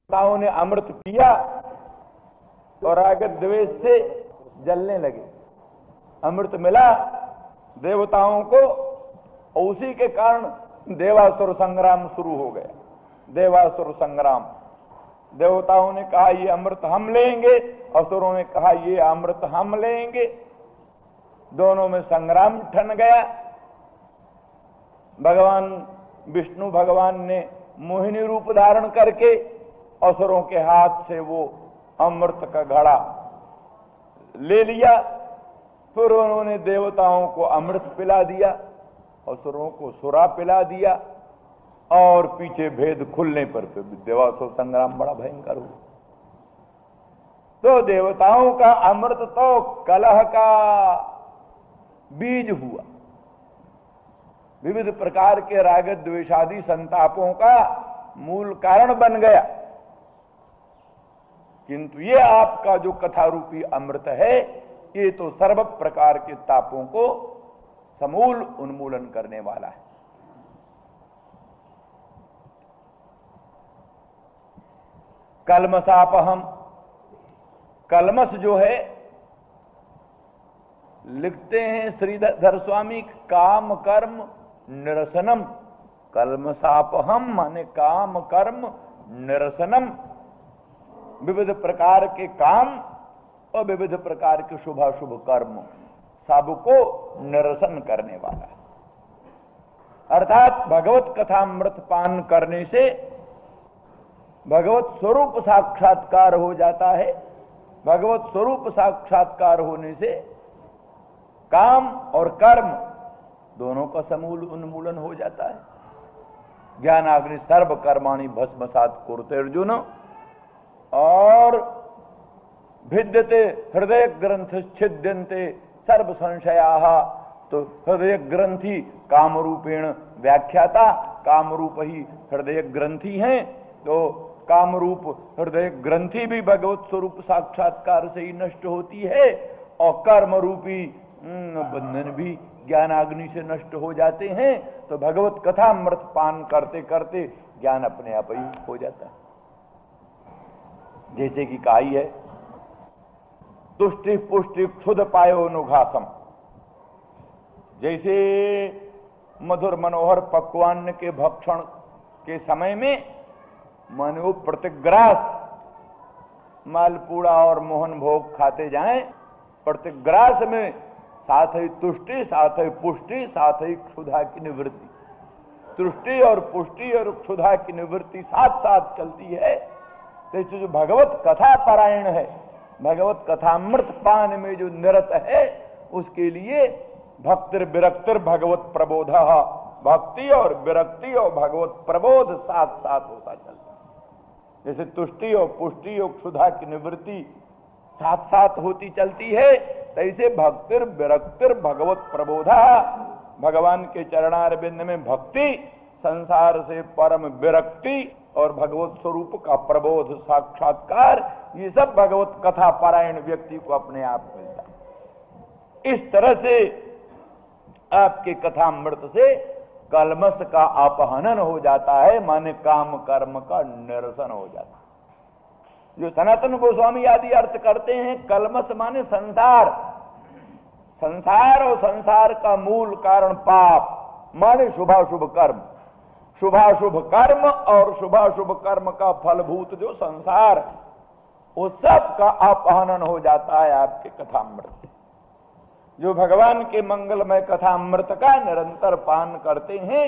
देवताओं ने अमृत पिया और राग द्वेष से जलने लगे। अमृत मिला देवताओं को और उसी के कारण देवासुर संग्राम शुरू हो गया। देवासुर संग्राम, देवताओं ने कहा ये अमृत हम लेंगे, असुरों ने कहा ये अमृत हम लेंगे। दोनों में संग्राम ठन गया। भगवान विष्णु भगवान ने मोहिनी रूप धारण करके असुरों के हाथ से वो अमृत का घड़ा ले लिया। फिर उन्होंने देवताओं को अमृत पिला दिया, असुरों को सुरा पिला दिया और पीछे भेद खुलने पर देवासुर संग्राम बड़ा भयंकर हुआ। तो देवताओं का अमृत तो कलह का बीज हुआ, विविध प्रकार के राग द्वेषादि संतापों का मूल कारण बन गया। किंतु ये आपका जो कथा रूपी अमृत है, ये तो सर्व प्रकार के तापों को समूल उन्मूलन करने वाला है। कलमसापहम, कलमस जो है, लिखते हैं श्रीधर स्वामी, काम कर्म निरसनम। कलमसापहम माने काम कर्म निरसनम, विविध प्रकार के काम और विविध प्रकार के शुभाशुभ कर्म सबको निरसन करने वाला है। अर्थात भगवत कथामृत पान करने से भगवत स्वरूप साक्षात्कार हो जाता है। भगवत स्वरूप साक्षात्कार होने से काम और कर्म दोनों का समूल उन्मूलन हो जाता है। ज्ञानाग्नि सर्व कर्माणि भस्मसात् कुरुते अर्जुन, और भिद्यते हृदय ग्रंथ छिद्यन्ते सर्व संशयाः। तो हृदय ग्रंथि काम रूपेण व्याख्याता, काम रूप ही हृदय ग्रंथि हैं। तो काम रूप हृदय ग्रंथि भी भगवत स्वरूप साक्षात्कार से ही नष्ट होती है, और कर्म रूपी बंधन भी ज्ञानाग्नि से नष्ट हो जाते हैं। तो भगवत कथा अमृत पान करते करते ज्ञान अपने आप ही हो जाता है। जैसे कि कहा है, तुष्टि पुष्टि क्षुध पायो अनुघासम। जैसे मधुर मनोहर पक्वान्न के भक्षण के समय में मनो प्रतिग्रास मालपूड़ा और मोहन भोग खाते जाएं, प्रतिग्रास में साथ ही तुष्टि, साथ ही पुष्टि, साथ ही क्षुधा की निवृत्ति। तुष्टि और पुष्टि और क्षुधा की निवृत्ति साथ साथ चलती है। तो जो भगवत कथा पारायण है, भगवत कथामृत पान में जो निरत है, उसके लिए भक्तिर विरक्तिर भगवत प्रबोध, भक्ति और विरक्ति और भगवत प्रबोध साथ साथ होता चलता है। जैसे तुष्टि और पुष्टि और क्षुधा की निवृत्ति साथ साथ होती चलती है, तैसे भक्तिर विरक्तिर भगवत प्रबोधा, भगवान के चरणारविंद में भक्ति, संसार से परम विरक्ति और भगवत स्वरूप का प्रबोध साक्षात्कार, ये सब भगवत कथा पारायण व्यक्ति को अपने आप मिलता है। इस तरह से आपके कथामृत से कलमस का अपहनन हो जाता है, माने काम कर्म का निरसन हो जाता है। जो सनातन गोस्वामी आदि अर्थ करते हैं, कलमस माने संसार, संसार और संसार का मूल कारण पाप माने शुभाशुभ कर्म, शुभाशुभ कर्म और शुभाशुभ कर्म का फलभूत जो संसार, वो सब का अपहनन हो जाता है आपके कथामृत से। जो भगवान के मंगलमय कथामृत का निरंतर पान करते हैं,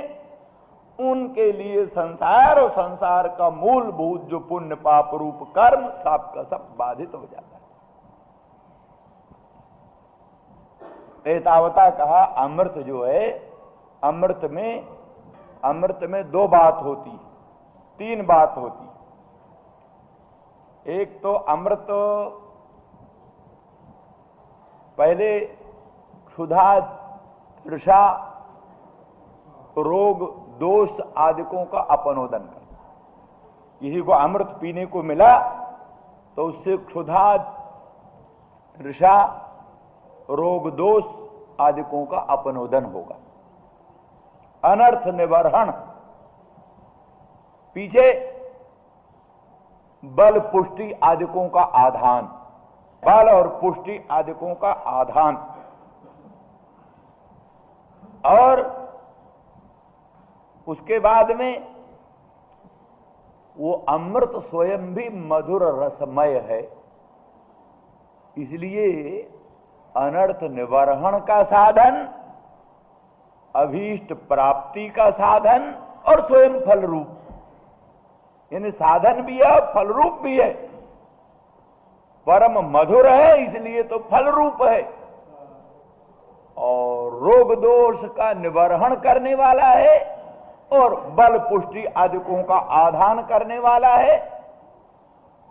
उनके लिए संसार और संसार का मूलभूत जो पुण्य पाप रूप कर्म सब का सब बाधित हो जाता है। एतावता कहा, अमृत जो है, अमृत में दो बात होती, तीन बात होती। एक तो अमृत पहले क्षुधा तृषा रोग दोष आदिकों का अपनोदन कर। किसी को अमृत पीने को मिला तो उससे क्षुधा तृषा रोग दोष आदिकों का अपनोदन होगा, अनर्थ निवारण। पीछे बल पुष्टि आदिकों का आधान, बल और पुष्टि आदिकों का आधान। और उसके बाद में वो अमृत स्वयं भी मधुर रसमय है, इसलिए अनर्थ निवारण का साधन, अभीष्ट प्राप्ति का साधन और स्वयं फल रूप, यानी साधन भी है फल रूप भी है। परम मधुर है इसलिए तो फल रूप है, और रोग दोष का निवारण करने वाला है, और बल पुष्टि आदिकों का आधान करने वाला है।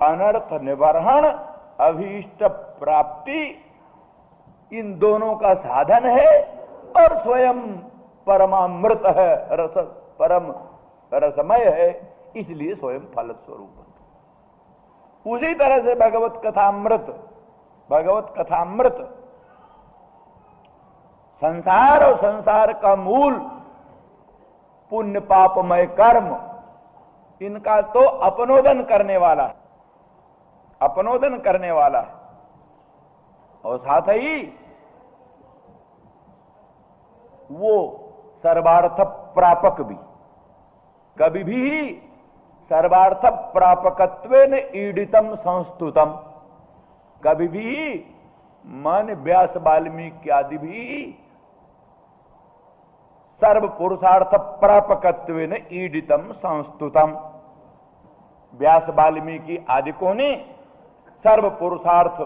अनर्थ निवारण अभीष्ट प्राप्ति इन दोनों का साधन है, और स्वयं परमामृत है, रस परम रसमय है, इसलिए स्वयं फल स्वरूप है। उसी तरह से भगवत कथामृत, भगवत कथामृत संसार और संसार का मूल पुण्य पापमय कर्म, इनका तो अपनोदन करने वाला है, अपनोदन करने वाला है, और साथ ही वो सर्वार्थ प्रापक भी। कभी भी सर्वार्थ प्रापकत्वेन ईडितम संस्तुतम, कभी भी मन व्यास वाल्मीकि आदि भी सर्व पुरुषार्थ प्रापकत्वेन ईडितम संस्तुतम। व्यास वाल्मीकि आदिकों ने सर्व पुरुषार्थ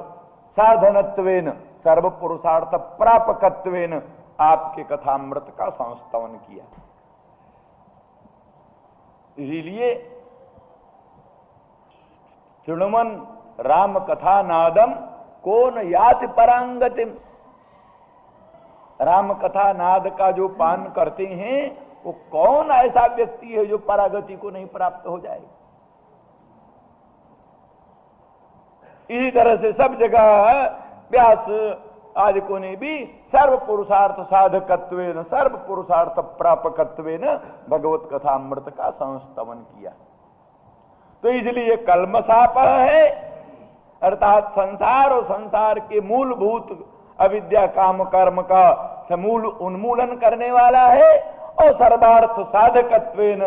साधनत्वेन, सर्व पुरुषार्थ प्रापकत्वेन आपके कथामृत का संस्तवन किया। इसीलिए शृण्वन् राम कथा नादम कौन याति परांगतिम, राम कथा नाद का जो पान करते हैं वो कौन ऐसा व्यक्ति है जो परागति को नहीं प्राप्त हो जाएगा। इसी तरह से सब जगह व्यास आदिकों ने भी सर्व पुरुषार्थ साधकत्वेन, सर्व पुरुषार्थ प्रापकत्वेन भगवत कथामृत का संस्तवन किया। तो इसलिए कल्मषाप है, अर्थात संसार और संसार के मूलभूत अविद्या काम कर्म का समूल उन्मूलन करने वाला है, और सर्वार्थ साधकत्वेन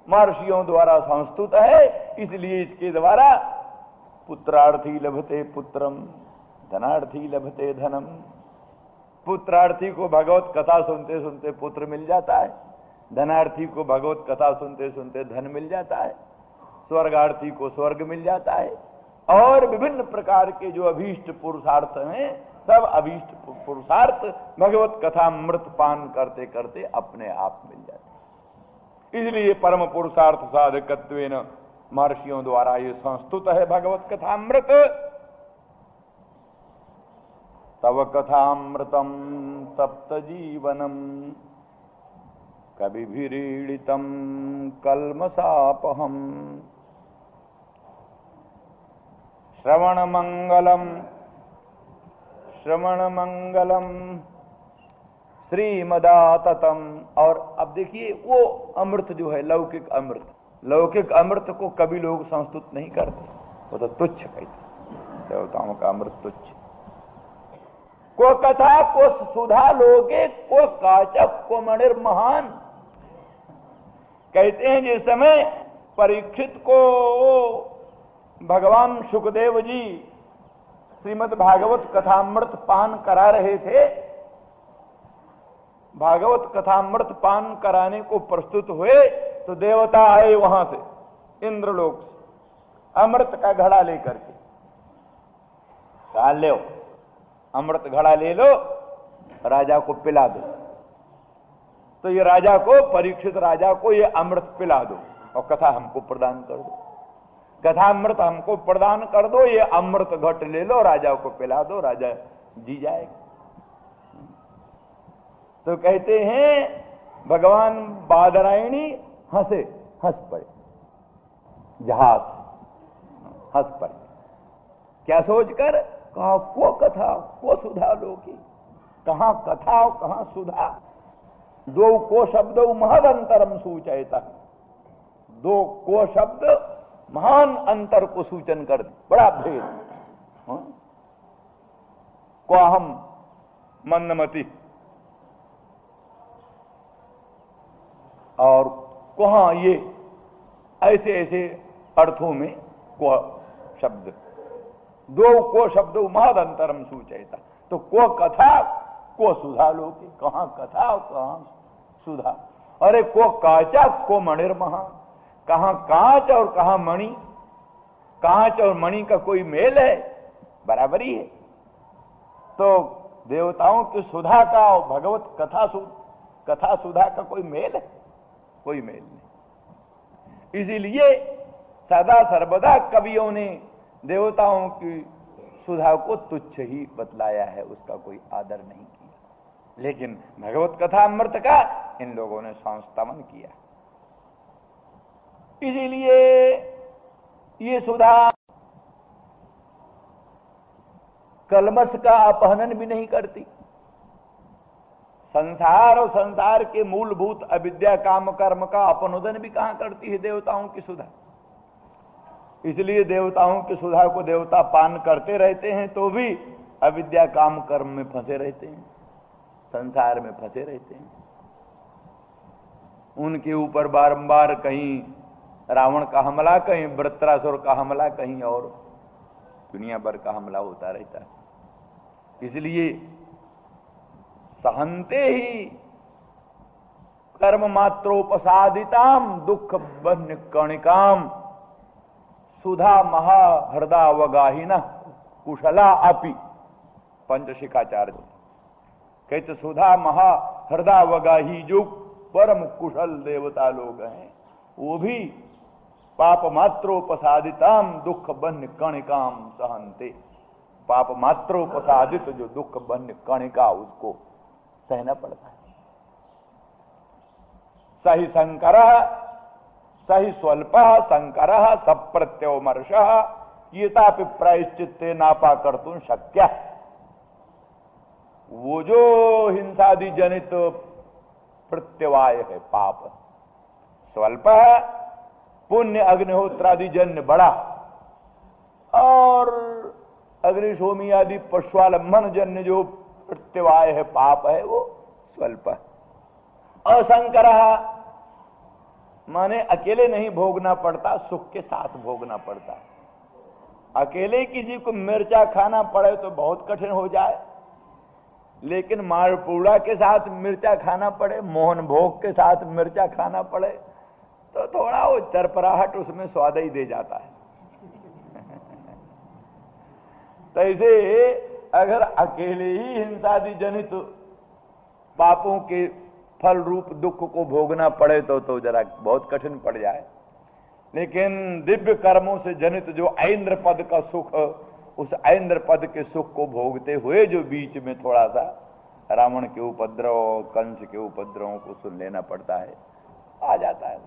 महर्षियों द्वारा संस्तुत है। इसलिए इसके द्वारा पुत्रार्थी लभते पुत्रम, धनार्थी लभते धनम। पुत्रार्थी को भगवत कथा सुनते सुनते पुत्र मिल जाता है, धनार्थी को भगवत कथा सुनते सुनते धन मिल जाता है, स्वर्गार्थी को स्वर्ग मिल जाता है, और विभिन्न प्रकार के जो अभीष्ट पुरुषार्थ हैं सब अभीष्ट पुरुषार्थ भगवत कथा अमृत पान करते करते अपने आप मिल जाते। इसलिए परम पुरुषार्थ साधकत्वेन महर्षियों द्वारा ये संस्तुत है भगवत कथामृत। तव कथामृतम तप्त जीवनम कविभिरीडितम कल्मषापहम श्रवण मंगलम श्रीमदाततम। और अब देखिए वो अमृत जो है लौकिक अमृत, लौकिक अमृत को कभी लोग संस्तुत नहीं करते, वो तो तुच्छ कहते, देवताओं का अमृत तुच्छ। को कथा को सुधा लोगे को काचक को मणिर महान। कहते हैं जिस समय परीक्षित को भगवान सुखदेव जी श्रीमद् भागवत कथामृत पान करा रहे थे, भागवत कथामृत पान कराने को प्रस्तुत हुए तो देवता आए वहां से इंद्रलोक से अमृत का घड़ा लेकर के। कहा लो अमृत घड़ा ले लो, राजा को पिला दो। तो ये राजा को, परीक्षित राजा को ये अमृत पिला दो और कथा हमको प्रदान कर दो, कथामृत हमको प्रदान कर दो, ये अमृत घट ले लो, राजा को पिला दो, राजा जी जाएगा। तो कहते हैं भगवान बादरायणी हंसे, हंस पड़े, जहाज हंस पड़े। क्या सोचकर? कहा को कथा को सुधा लोगी। कहां कथा और कहां सुधा, दो को शब्द महदंतरम सूचयता। दो को शब्द महान अंतर को सूचन कर दी, बड़ा भेद। क्वाहम मंदमति और क्वहाँ, ये ऐसे ऐसे अर्थों में क्व शब्द, दो को शब्द महद अंतरम सूचयता। तो को कथा को सुधा लोके, कहाँ कथा और कहाँ सुधा। अरे को काचा को मणिर्महा, कहाँ कांच और कहाँ मणि। कांच और मणि का कोई मेल है? बराबरी है। तो देवताओं की सुधा का और भगवत कथा सुधा का कोई मेल है? कोई मेल नहीं। इसीलिए सदा सर्वदा कवियों ने देवताओं की सुधा को तुच्छ ही बतलाया है, उसका कोई आदर नहीं किया। लेकिन भगवत कथा अमृत का इन लोगों ने संस्तमन किया। इसीलिए ये सुधा कलमस का अपहनन भी नहीं करती। संसार और संसार के मूलभूत अविद्या काम कर्म का अपनोदन भी कहां करती है देवताओं की सुधा। इसलिए देवताओं की सुधा को देवता पान करते रहते हैं तो भी अविद्या काम कर्म में फंसे रहते हैं, संसार में फंसे रहते हैं। उनके ऊपर बारंबार कहीं रावण का हमला, कहीं वृत्रासुर का हमला, कहीं और दुनिया भर का हमला होता रहता है। इसलिए सहन्ते ही कर्म मात्रोपसादिताम दुख बन्य कणिकाम सुधा महा हृदयावगाहिना कुशला अपि। पंचशिखाचार्य कहते सुधा महा हृदयावगाही जो परम कुशल देवता लोग हैं वो भी पाप मात्रोपसादिताम दुख बन्य कणिकाम सहन्ते। पाप मात्रोपसादित जो दुख बन्य कणिका उसको सहना पड़ता है। सही शंकर सही स्वल्प शंकर सप्रत्योमर्ष कीतापि प्रायश्चित्ते नापा कर्तुं शक्य। वो जो हिंसादि जनित प्रत्यवाय है पाप, स्वल्प है, पुण्य अग्निहोत्रादि जन्य बड़ा, और अग्निशोमी आदि पशुआलंबन जन्य जो प्रत्यवाय है पाप है वो स्वल्प। असंकर माने अकेले नहीं भोगना पड़ता, सुख के साथ भोगना पड़ता। अकेले किसी को मिर्चा खाना पड़े तो बहुत कठिन हो जाए, लेकिन मालपुड़ा के साथ मिर्चा खाना पड़े, मोहन भोग के साथ मिर्चा खाना पड़े तो थोड़ा वो चरपराहट उसमें स्वाद ही दे जाता है। तो ऐसे अगर अकेले ही हिंसादि जनित पापों के फल रूप दुख को भोगना पड़े तो जरा बहुत कठिन पड़ जाए। लेकिन दिव्य कर्मों से जनित जो ऐन्द्र पद का सुख, उस ऐन्द्र पद के सुख को भोगते हुए जो बीच में थोड़ा सा रावण के उपद्रव, कंस के उपद्रवों को सुन लेना पड़ता है, आ जाता है।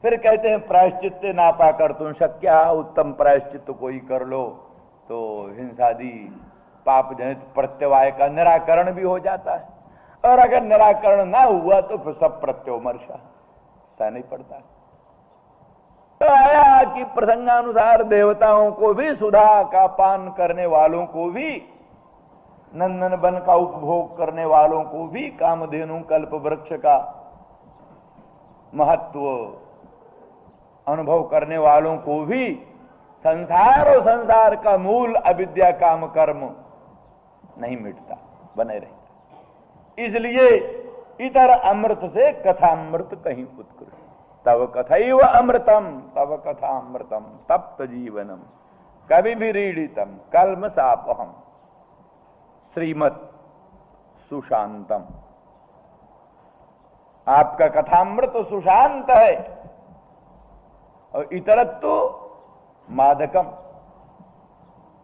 फिर कहते हैं प्रायश्चित नापा कर तुम शक्या, उत्तम प्रायश्चित कोई कर लो तो हिंसादि पाप जनित प्रत्यवाय का निराकरण भी हो जाता है। और अगर निराकरण ना हुआ तो फिर सब प्रत्योमर्श सहना पड़ता है। तो आया कि प्रसंगानुसार देवताओं को भी सुधा का पान करने वालों को भी, नंदन वन का उपभोग करने वालों को भी, कामधेनु कल्प वृक्ष का महत्व अनुभव करने वालों को भी संसार और संसार का मूल अविद्या काम कर्म नहीं मिटता, बने रहता। इसलिए इतर अमृत से कथामृत कहीं उत्कृष्ट। तव कथैव अमृतम तव कथा अमृतम तप्त जीवनम कवि भी रीडितम कल्मषापहम श्रीमत सुशांतम। आपका कथामृत तो सुशांत है और इतरत्व मादकम।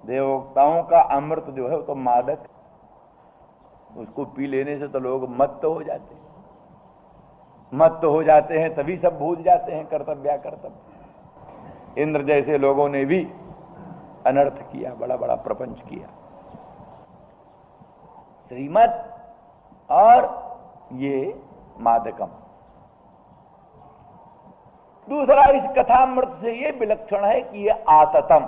देवताओं का अमृत जो है वो तो मादक, उसको पी लेने से तो लोग मत्त हो जाते हैं। मत्त हो जाते हैं तभी सब भूल जाते हैं कर्तव्य कर्तव्य। इंद्र जैसे लोगों ने भी अनर्थ किया, बड़ा बड़ा प्रपंच किया। श्रीमत और ये मादकम। दूसरा, इस कथामृत से ये विलक्षण है कि ये आततम,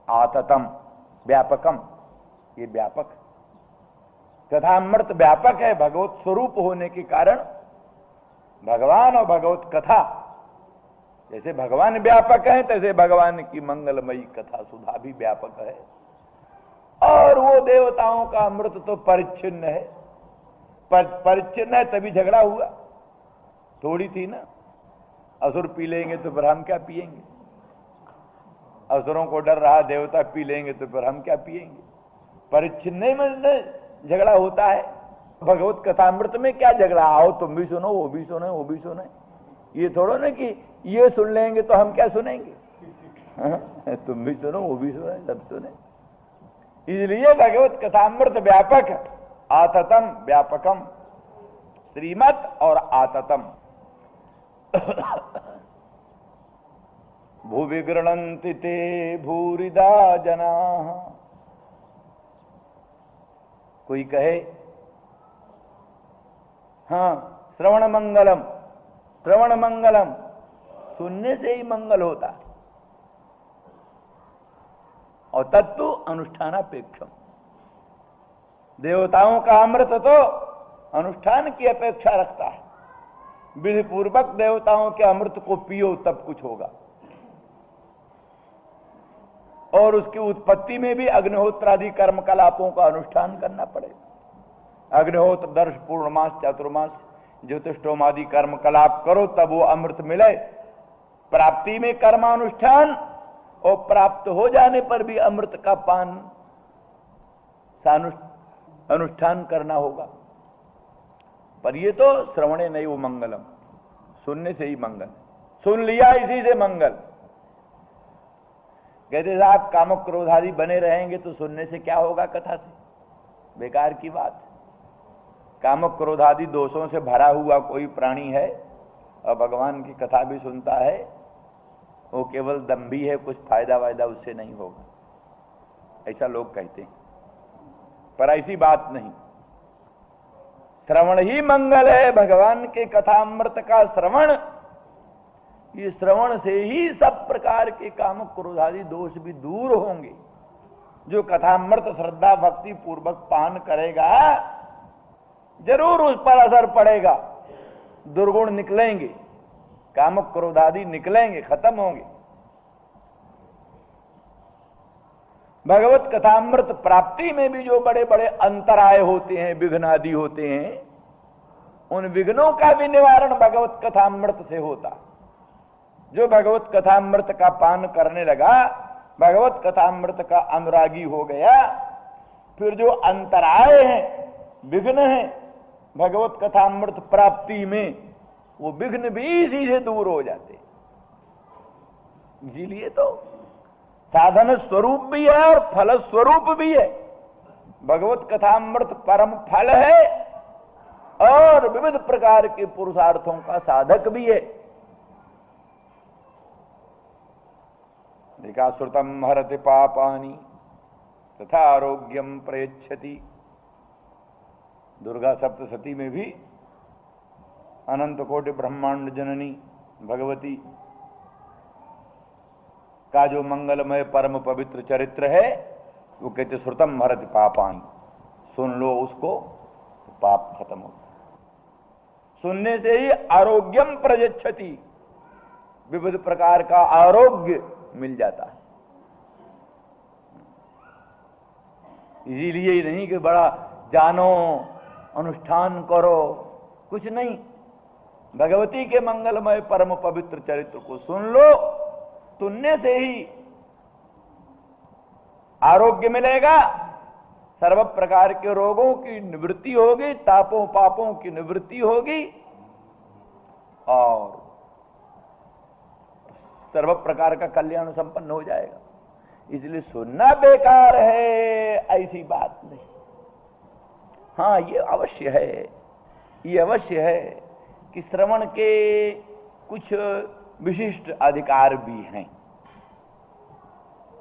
आततम व्यापकम, ये व्यापक कथामृत व्यापक है। भगवत स्वरूप होने के कारण भगवान और भगवत कथा, जैसे भगवान व्यापक है तैसे भगवान की मंगलमयी कथा सुधा भी व्यापक है। और वो देवताओं का अमृत तो परिच्छिन्न है, परिच्छिन्न है तभी झगड़ा हुआ, थोड़ी थी ना। असुर पी लेंगे तो फिर हम क्या पिएंगे, असुरों को डर रहा देवता पी लेंगे तो फिर हम क्या पिएंगे, परिच्छिन्न में झगड़ा होता है। भगवत कथामृत में क्या झगड़ा, आओ तुम भी सुनो, वो भी सुने, वो भी सुने, ये थोड़ा ना कि ये सुन लेंगे तो हम क्या सुनेंगे, तुम भी सुनो, वो भी सुने, सब सुने। इसलिए भगवत कथामृत व्यापक, आततम व्यापकम, श्रीमत और आततम। भुविगृणन्ति ते भूरिदा जना। कोई कहे हाँ श्रवण मंगलम, श्रवण मंगलम, सुनने से ही मंगल होता है। और तत्व अनुष्ठानापेक्षम, देवताओं का अमृत तो अनुष्ठान की अपेक्षा रखता है। विधि पूर्वक देवताओं के अमृत को पियो तब कुछ होगा। और उसकी उत्पत्ति में भी अग्निहोत्र आदि कर्म कलापों का अनुष्ठान करना पड़ेगा। अग्निहोत्र, दर्श, पूर्णमास, चातुर्मास, ज्योतिष्ठोम आदि कर्म कलाप करो तब वो अमृत मिले। प्राप्ति में कर्मानुष्ठान और प्राप्त हो जाने पर भी अमृत का पान अनुष्ठान करना होगा। पर ये तो श्रवणे नहीं वो मंगलम, सुनने से ही मंगल, सुन लिया इसी से मंगल। कहते साहब कामक क्रोधादि बने रहेंगे तो सुनने से क्या होगा, कथा से, बेकार की बात। कामक क्रोधादि दोषों से भरा हुआ कोई प्राणी है और भगवान की कथा भी सुनता है, वो केवल दम्भी है, कुछ फायदा वायदा उससे नहीं होगा, ऐसा लोग कहते हैं। पर ऐसी बात नहीं, श्रवण ही मंगल है। भगवान के कथामृत का श्रवण, ये श्रवण से ही सब प्रकार के कामक क्रोधादि दोष भी दूर होंगे। जो कथामृत श्रद्धा भक्ति पूर्वक पान करेगा जरूर उस पर असर पड़ेगा, दुर्गुण निकलेंगे, कामक क्रोधादि निकलेंगे, खत्म होंगे। भगवत कथामृत प्राप्ति में भी जो बड़े बड़े अंतराय होते हैं, विघ्न आदि होते हैं, उन विघ्नों का भी निवारण भगवत कथामृत से होता। जो भगवत कथामृत का पान करने लगा, भगवत कथामृत का अनुरागी हो गया, फिर जो अंतराय हैं, विघ्न हैं भगवत कथामृत प्राप्ति में, वो विघ्न भी इसी से दूर हो जाते। इसीलिए तो साधन स्वरूप भी है और फल स्वरूप भी है। भगवत कथामृत परम फल है और विविध प्रकार के पुरुषार्थों का साधक भी है। देखा, श्रुतम हरति पापानि तथा आरोग्यम प्रयच्छति। दुर्गा सप्तशती में भी अनंत कोटि ब्रह्मांड जननी भगवती का जो मंगलमय परम पवित्र चरित्र है, वो कहते श्रुतम हरति पापानि, सुन लो उसको तो पाप खत्म हो। सुनने से ही आरोग्यम प्रयच्छति, विविध प्रकार का आरोग्य मिल जाता है। इसीलिए नहीं कि बड़ा जानो अनुष्ठान करो, कुछ नहीं। भगवती के मंगलमय परम पवित्र चरित्र को सुन लो, सुनने से ही आरोग्य मिलेगा, सर्व प्रकार के रोगों की निवृत्ति होगी, तापों पापों की निवृत्ति होगी और सर्व प्रकार का कल्याण संपन्न हो जाएगा। इसलिए सुनना बेकार है ऐसी बात नहीं। हाँ, ये अवश्य है, ये अवश्य है कि श्रवण के कुछ विशिष्ट अधिकार भी हैं।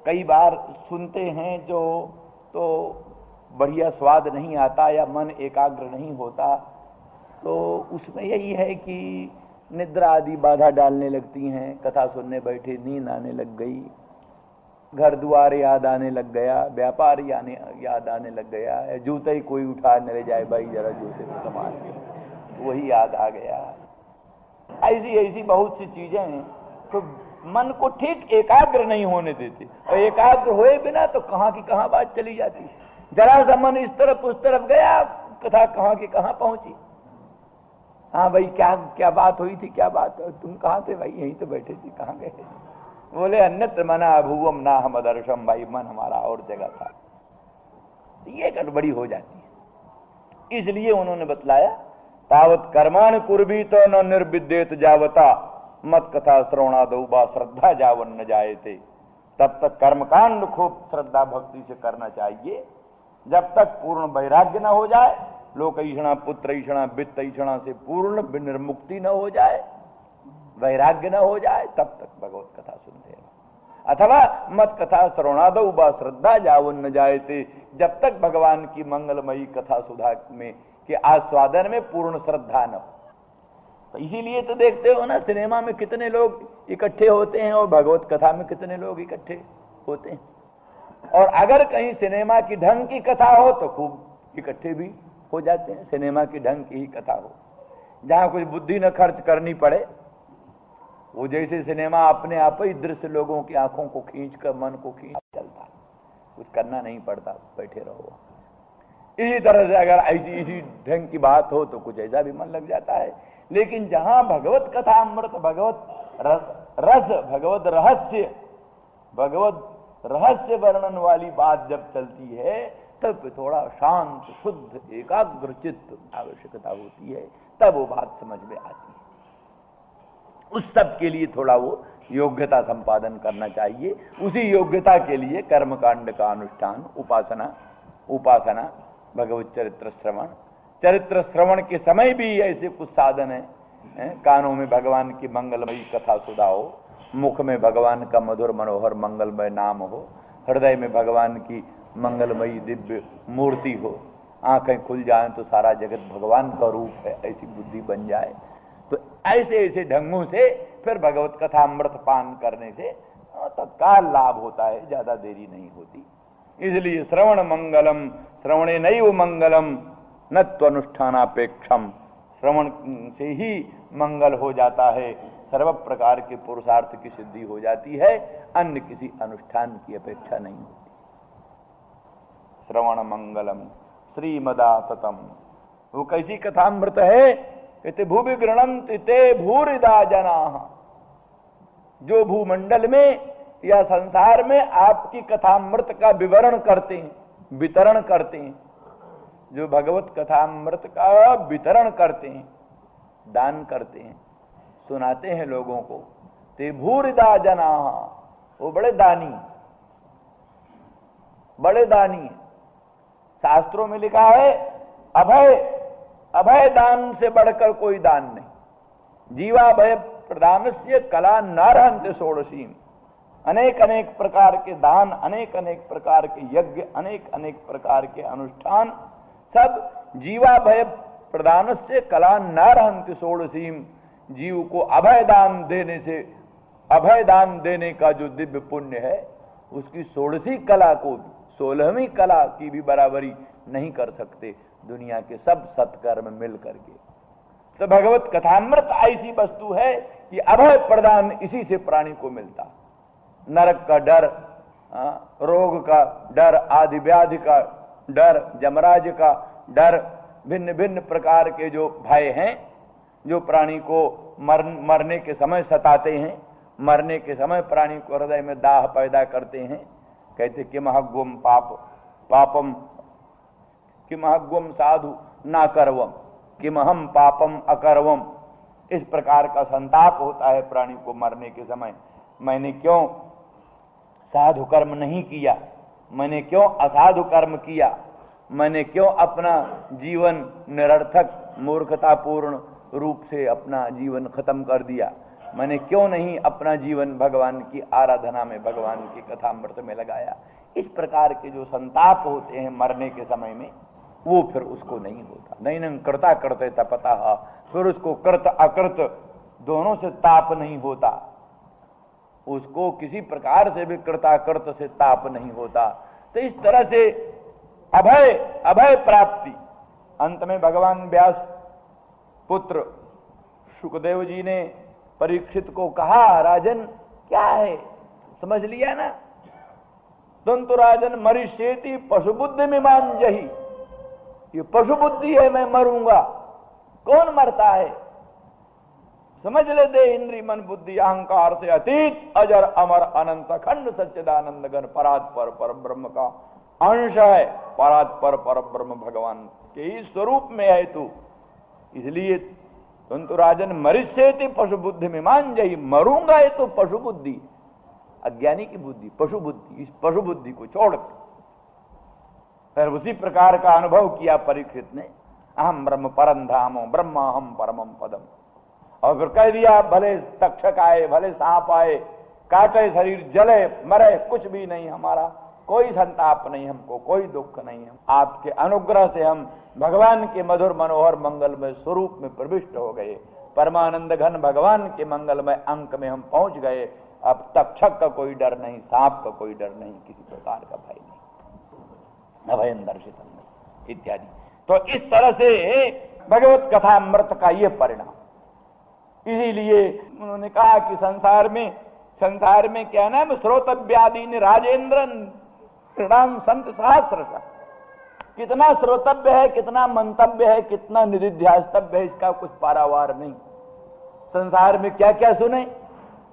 कई बार सुनते हैं जो तो बढ़िया स्वाद नहीं आता या मन एकाग्र नहीं होता, तो उसमें यही है कि निद्रा आदि बाधा डालने लगती हैं, कथा सुनने बैठे नींद आने लग गई, घर द्वार याद आने लग गया, व्यापार याद आने लग गया, जूते ही कोई उठा न ले जाए, भाई जरा जूते को संभाल के, वही याद आ गया। ऐसी ऐसी बहुत सी चीजें हैं तो मन को ठीक एकाग्र नहीं होने देते, और एकाग्र हुए बिना तो कहां की कहां बात चली जाती। जरा सा मन इस तरफ उस तरफ गया, कथा कहां की कहां पहुंची। हाँ भाई, क्या क्या बात हुई थी, क्या बात, तुम कहां थे भाई? यहीं तो बैठे थे, कहां गए? बोले अन्यत्र मना अभुवम ना हम दर्शम, भाई मन हमारा और जगह था। ये गड़बड़ी हो जाती है, इसलिए उन्होंने बतलाया तावत कर्माण कुर्बी तो न निर्विद्येत जावता मत कथा श्रवणादौ बा श्रद्धा जावन न जाए थे। तब तक कर्मकांड खूब श्रद्धा भक्ति से करना चाहिए, जब तक पूर्ण वैराग्य न हो जाए, लोकैषणा पुत्रैषणा वित्तैषणा से पूर्ण निर्मुक्ति न हो जाए, वैराग्य न हो जाए, तब तक भगवत कथा सुनते हैं। अथवा मत कथा श्रवणादौ बा श्रद्धा जावन न जाए थे, जब तक भगवान की मंगलमयी कथा सुधा में के आस्वादन में पूर्ण श्रद्धा न हो। तो इसीलिए तो देखते हो ना, सिनेमा में कितने लोग इकट्ठे होते हैं और भगवत कथा में कितने लोग इकट्ठे होते हैं। और अगर कहीं सिनेमा की ढंग की कथा हो तो खूब इकट्ठे भी हो जाते हैं। सिनेमा की ढंग की ही कथा हो, जहां कुछ बुद्धि न खर्च करनी पड़े, वो जैसे सिनेमा अपने आप ही दृश्य लोगों की आंखों को खींच कर मन को खींच चलता, कुछ करना नहीं पड़ता, बैठे रहो। इसी तरह से अगर ऐसी इसी ढंग की बात हो तो कुछ ऐसा भी मन लग जाता है। लेकिन जहां भगवत कथा अमृत, भगवत रस, भगवत रहस्य वर्णन वाली बात जब चलती है, तब थोड़ा शांत शुद्ध एकाग्र चित्त आवश्यकता होती है, तब वो बात समझ में आती है। उस सब के लिए थोड़ा वो योग्यता संपादन करना चाहिए। उसी योग्यता के लिए कर्मकांड का अनुष्ठान, उपासना, भगवत चरित्र श्रवण के समय भी ऐसे कुछ साधन है। कानों में भगवान की मंगलमयी कथा सुधा हो, मुख में भगवान का मधुर मनोहर मंगलमय नाम हो, हृदय में भगवान की मंगलमयी दिव्य मूर्ति हो, आंखें खुल जाएं तो सारा जगत भगवान का रूप है, ऐसी बुद्धि बन जाए। तो ऐसे ऐसे ढंगों से फिर भगवत कथा अमृत पान करने से तत्काल लाभ होता है, ज्यादा देरी नहीं होती। इसलिए श्रवण मंगलम, श्रवणे नैव मंगलम न त्वनुष्ठानापेक्षम, श्रवण से ही मंगल हो जाता है, सर्व प्रकार के पुरुषार्थ की सिद्धि हो जाती है, अन्य किसी अनुष्ठान की अपेक्षा नहीं होती। श्रवण मंगलम श्रीमदाततम, वो कैसी कथामृत है? कहते भूवि गृणन्ति ते भूरिदा जनाः, जो भूमंडल में या संसार में आपकी कथामृत का विवरण करते हैं, वितरण करते हैं, जो भगवत कथामृत का वितरण करते हैं, दान करते हैं, सुनाते हैं लोगों को, ते भूरिदा जनाः, वो बड़े दानी है। शास्त्रों में लिखा है अभय दान से बढ़कर कोई दान नहीं। जीवा भय प्रदानस्य कला नारहन्ते षोडशीम, अनेक अनेक प्रकार के दान, अनेक अनेक प्रकार के यज्ञ, अनेक अनेक प्रकार के अनुष्ठान, सब जीवा भय प्रदानस्य कला नारहन्ते षोडशीम, जीव को अभय दान देने से, अभय दान देने का जो दिव्य पुण्य है, उसकी षोडशी कला को, 16वीं कला की भी बराबरी नहीं कर सकते दुनिया के सब सत्कर्म मिल करके। तो भगवत कथामृत ऐसी वस्तु है कि अभय प्रदान इसी से प्राणी को मिलता। नरक का डर, रोग का डर, आदि व्याधि का डर, जमराज का डर, भिन्न भिन्न प्रकार के जो भय हैं, जो प्राणी को मरने के समय सताते हैं, मरने के समय प्राणी को हृदय में दाह पैदा करते हैं। कहते किमहग्वम पापम किमहग्वम साधु ना करवम किमहम पापम अकरवम, इस प्रकार का संताप होता है प्राणी को मरने के समय। मैंने क्यों साधु कर्म नहीं किया, मैंने क्यों असाधु कर्म किया, मैंने क्यों अपना जीवन निरर्थक मूर्खतापूर्ण रूप से अपना जीवन खत्म कर दिया, मैंने क्यों नहीं अपना जीवन भगवान की आराधना में, भगवान की कथामृत में लगाया। इस प्रकार के जो संताप होते हैं मरने के समय में, वो फिर उसको नहीं होता। नहीं कृता करते तपता, फिर उसको कृत अकृत दोनों से ताप नहीं होता, उसको किसी प्रकार से भी कृताकृत से ताप नहीं होता। तो इस तरह से अभय अभय प्राप्ति। अंत में भगवान व्यास पुत्र सुखदेव जी ने परीक्षित को कहा, राजन क्या है, समझ लिया ना? तंतु राजन मरिष्येति पशु बुद्धि में मान जही, ये पशु बुद्धि है, मैं मरूंगा। कौन मरता है? समझ ले दे, इंद्रिय मन बुद्धि अहंकार से अतीत अजर अमर अनंत अखंड सच्चिदानंद घन परात्पर पर ब्रह्म का अंश है। परात्पर पर ब्रह्म भगवान के ही स्वरूप में है तू। इसलिए तंतु राजन मरिष्येति पशु बुद्धि में मान जही, मरूंगा ये तो पशु बुद्धि, अज्ञानी की बुद्धि, पशु बुद्धि। इस पशु बुद्धि को छोड़ फिर उसी प्रकार का अनुभव किया परीक्षित ने, अहम ब्रह्म परम धामो ब्रह्म हम परमम पदम। और फिर कह दिया, भले तक्षक आए, भले सांप आए, काटे शरीर, जले मरे, कुछ भी नहीं, हमारा कोई संताप नहीं, हमको कोई दुख नहीं। हम आपके अनुग्रह से हम भगवान के मधुर मनोहर मंगलमय स्वरूप में प्रविष्ट हो गए, परमानंद घन भगवान के मंगलमय अंक में हम पहुंच गए। अब तक्षक का कोई डर नहीं, सांप का कोई डर नहीं, किसी प्रकार का भय नहीं, अभयं दर्शितम् नहीं इत्यादि। तो इस तरह से भगवत कथा अमृत का ये परिणाम। इसीलिए उन्होंने कहा कि संसार में क्या नाम, श्रोतव्यादीन राजेंद्र प्रणाम संत सहस्र। कितना श्रोतव्य है, कितना मंतव्य है, कितना निधिध्यास्तव्य है, इसका कुछ पारावार नहीं। संसार में क्या क्या सुने,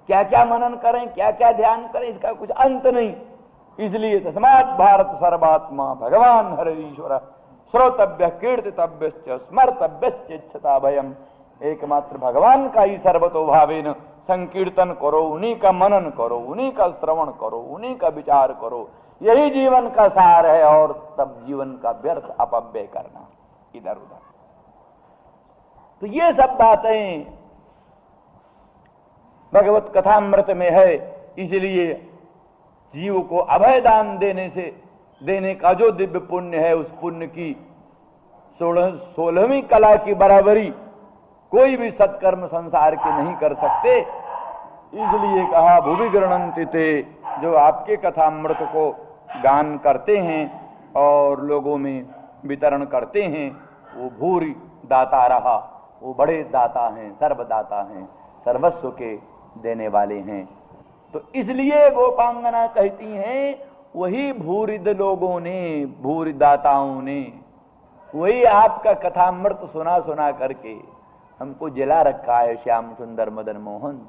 क्या क्या मनन करें, क्या क्या ध्यान करें, इसका कुछ अंत नहीं। इसलिए तस्मात् भारत सर्वात्मा भगवान हरि ईश्वर श्रोतव्य कीर्तितव्य स्मर्तव्यश्चिच्छता भयम। एकमात्र भगवान का ही सर्वतोभावेन संकीर्तन करो, उन्हीं का मनन करो, उन्हीं का श्रवण करो, उन्हीं का विचार करो, यही जीवन का सार है। और तब जीवन का व्यर्थ अपव्यय करना इधर उधर। तो ये सब बातें भगवत कथामृत में है। इसलिए जीव को अभय दान देने का जो दिव्य पुण्य है, उस पुण्य की 16वीं कला की बराबरी कोई भी सत्कर्म संसार के नहीं कर सकते। इसलिए कहा भूवि गृह्णन्ति ते, जो आपके कथामृत को गान करते हैं और लोगों में वितरण करते हैं, वो भूरि दाता रहा, वो बड़े दाता हैं, सर्वदाता हैं, सर्वस्व के देने वाले हैं। तो इसलिए गोपांगना कहती हैं, वही भूरिद लोगों ने, भूरि दाताओं ने, वही आपका कथामृत सुना सुना करके हमको जिला रखा है श्याम सुंदर मदन मोहन।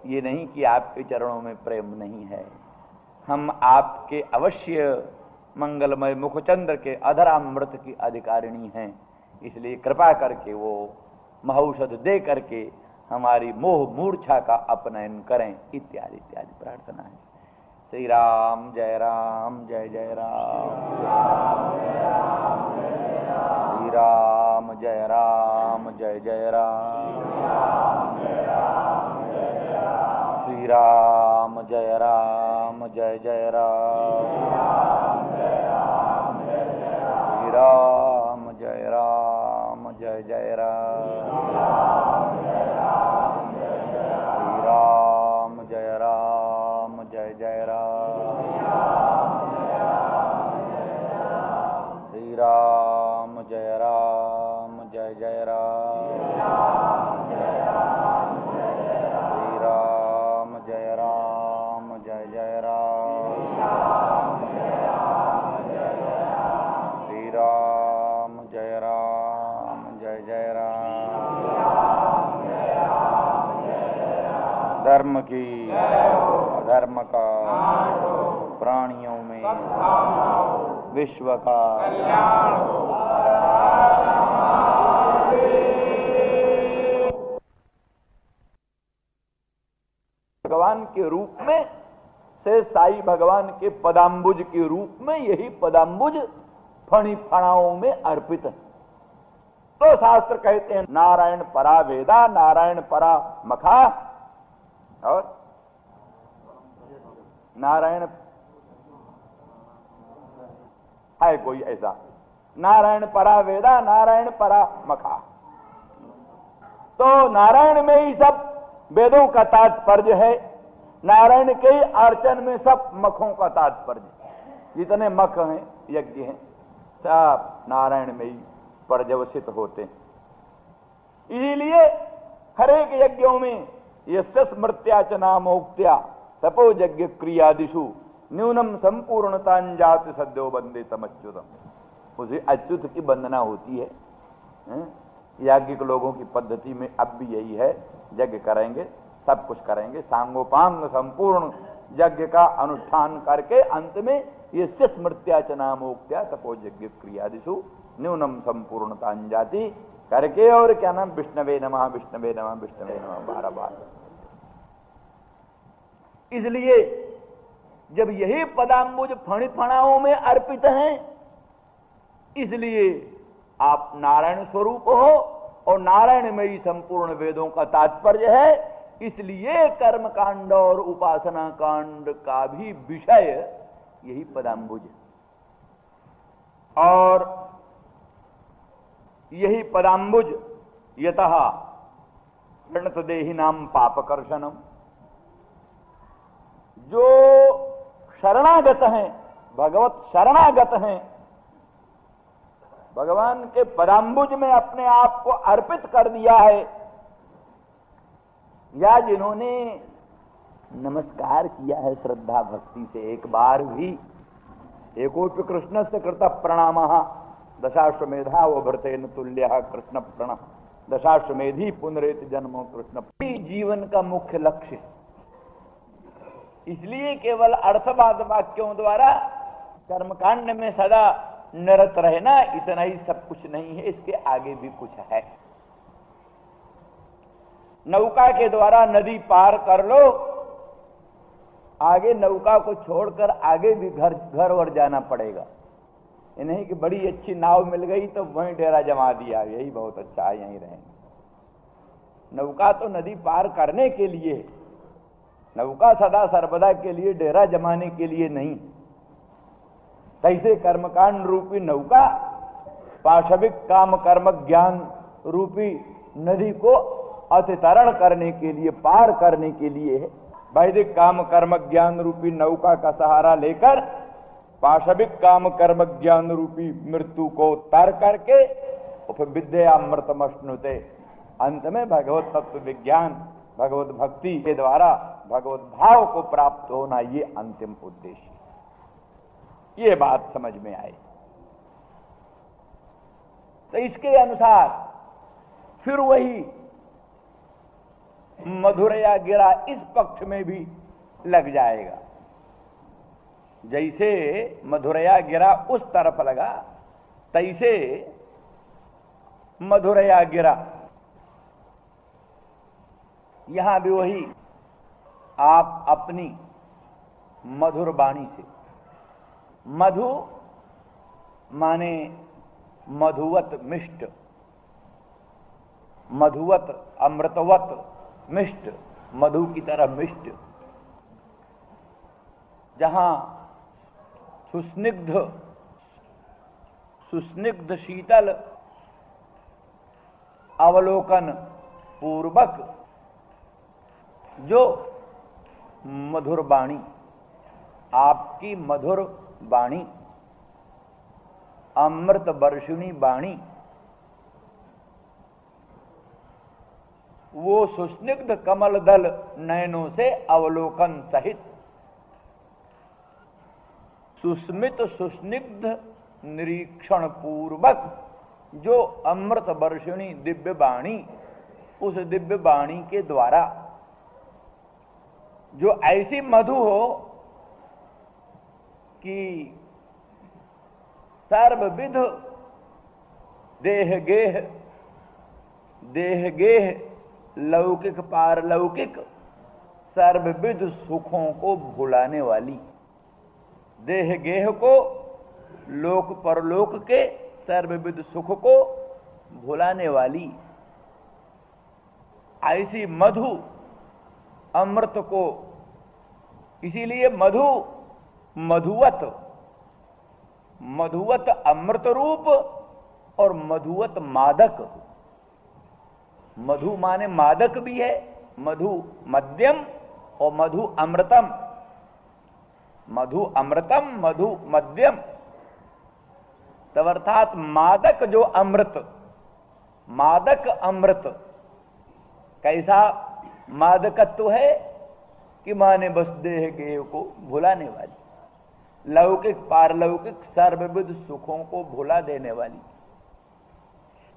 ये नहीं कि आपके चरणों में प्रेम नहीं है। हम आपके अवश्य मंगलमय मुखचंद्र के अधरामृत की अधिकारिणी हैं। इसलिए कृपा करके वो महौषध दे करके हमारी मोह मूर्छा का अपनयन करें, इत्यादि इत्यादि प्रार्थना है। श्री राम जय राम, जय जय राम, श्री राम जय राम, जय जय राम, श्री राम जय राम, जय जय राम, श्री राम जय राम, जय जय राम, श्री राम जय राम, जय जय राम, श्री राम जय राम, जय जय राम, श्री राम जय राम, जय जय राम, श्री राम जय राम, जय जय राम। धर्म की अधर्म का प्राणियों में विश्व का भगवान के रूप में से साई भगवान के पदाम्बुज के रूप में यही पदाम्बुज फणी फणाओं में अर्पित है। तो शास्त्र कहते हैं नारायण परा वेदा, नारायण परा मखा, और नारायण है कोई ऐसा, नारायण परा वेदा, नारायण परा मखा। तो नारायण में ही सब वेदों का तात्पर्य है, नारायण के ही अर्चन में सब मखों का तात्पर्य, जितने मख हैं यज्ञ हैं सब नारायण में ही पर्यवसित होते हैं। इसीलिए हरेक यज्ञों में यस्य स्मृत्या च नामोक्त्या तपो यज्ञ क्रियादिषु न्यूनम संपूर्णता जाति सद्यो वंदे तमच्युतम। उसे अच्युत की वंदना होती है। याज्ञिक लोगों की पद्धति में अब भी यही है, यज्ञ करेंगे, सब कुछ करेंगे, सांगोपांग संपूर्ण यज्ञ का अनुष्ठान करके अंत में ये स्मृत्या च नामोक्त्या तपो यज्ञ क्रियादिषु न्यूनम संपूर्णता जाति करके, और क्या नाम, विष्णवे नमः विष्णवे नमः विष्णवे नमः 12 बार। इसलिए जब यही पदाम्बुज फणिफणाओं में अर्पित हैं, इसलिए आप नारायण स्वरूप हो और नारायण में ही संपूर्ण वेदों का तात्पर्य है। इसलिए कर्म कांड और उपासना कांड का भी विषय यही पदाम्बुज है, और यही पदाम्बुज यतः प्रणत देहि नाम पापकर्षणम, जो शरणागत हैं, भगवत शरणागत हैं, भगवान के पदाम्बुज में अपने आप को अर्पित कर दिया है, या जिन्होंने नमस्कार किया है श्रद्धा भक्ति से एक बार भी, एकोपि कृष्ण से कृत प्रणाम दशाश्वमेधा वो भृतेन तुल्य कृष्ण प्रण दशाश्वमेधी पुनरेत जन्मो कृष्ण। जीवन का मुख्य लक्ष्य, इसलिए केवल अर्थवाद वाक्यों द्वारा कर्मकांड में सदा निरत रहना इतना ही सब कुछ नहीं है, इसके आगे भी कुछ है। नौका के द्वारा नदी पार कर लो, आगे नौका को छोड़कर आगे भी घर और जाना पड़ेगा। ये नहीं कि बड़ी अच्छी नाव मिल गई तो वहीं डेरा जमा दिया, यही बहुत अच्छा है, यहीं रहेंगे। नौका तो नदी पार करने के लिए, नौका सदा सर्वदा के लिए, डेरा जमाने के लिए नहीं। तैसे कर्मकांड रूपी नौका पाशविक काम कर्म ज्ञान रूपी नदी को अतितरण करने के लिए, पार करने के लिए है। वैदिक काम कर्म ज्ञान रूपी नौका का सहारा लेकर पाशविक काम कर्म ज्ञान रूपी मृत्यु को तर करके फिर विद्यामृतमश्नुते, अंत में भगवत तत्व विज्ञान, भगवत भक्ति के द्वारा भगवत भाव को प्राप्त होना, ये अंतिम उद्देश्य। ये बात समझ में आए तो इसके अनुसार फिर वही मधुरया गिरा इस पक्ष में भी लग जाएगा। जैसे मधुरया गिरा उस तरफ लगा, तैसे मधुरया गिरा यहां भी वही आप अपनी मधुर वाणी से, मधु माने मधुवत मिष्ट, मधुवत अमृतवत मिष्ट, मधु की तरह मिष्ट, जहां सुस्निग्ध शीतल अवलोकन पूर्वक जो मधुर वाणी, आपकी मधुर वाणी, अमृत वर्षिणी वाणी, वो सुस्निग्ध कमल दल नयनों से अवलोकन सहित सुस्मित सुस्निग्ध निरीक्षण पूर्वक जो अमृत वर्षिणी दिव्य वाणी, उस दिव्य वाणी के द्वारा जो ऐसी मधु हो कि सर्वविध देह गेह लौकिक पारलौकिक सर्वविध सुखों को भुलाने वाली, देह गेह को लोक परलोक के सर्वविध सुख को भुलाने वाली ऐसी मधु अमृत को, इसीलिए मधु मधुवत, मधुवत अमृत रूप और मधुवत मादक। मधु माने मादक भी है मधु मध्यम और मधु अमृतम। मधु अमृतम, मधु मध्यम। तब अर्थात मादक जो अमृत, मादक अमृत कैसा मादकत्व है कि माने बस देह गेह को भुलाने वाली, लौकिक पारलौकिक सर्वविध सुखों को भुला देने वाली।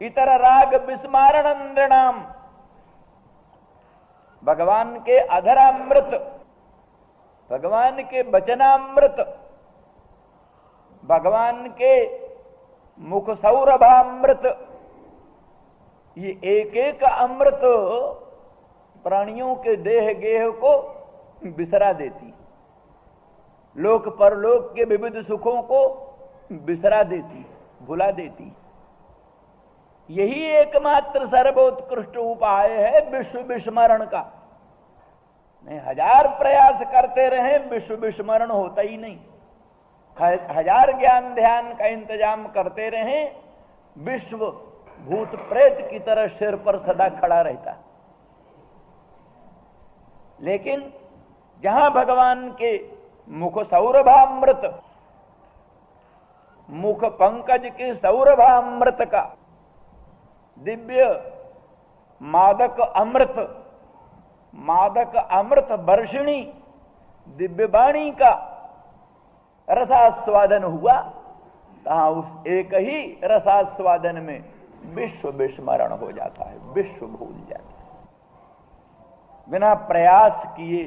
इतर राग विस्मारण नृणाम, भगवान के अधरामृत, भगवान के वचनामृत, भगवान के मुख सौरभामृत, ये एक एक अमृत प्राणियों के देह गेह को बिसरा देती, लोक परलोक के विविध सुखों को बिसरा देती, भुला देती। यही एकमात्र सर्वोत्कृष्ट उपाय है विश्व विस्मरण का। नहीं, हजार प्रयास करते रहे विश्व विस्मरण होता ही नहीं। हजार ज्ञान ध्यान का इंतजाम करते रहे, विश्व भूत प्रेत की तरह सिर पर सदा खड़ा रहता। लेकिन जहां भगवान के मुख सौरभामृत, मुख पंकज के सौरभामृत का दिव्य मादक अमृत, मादक अमृत वर्षिणी दिव्य वाणी का रसास्वादन हुआ, तहां उस एक ही रसास्वादन में विश्व विस्मरण हो जाता है, विश्व भूल जाता है। बिना प्रयास किए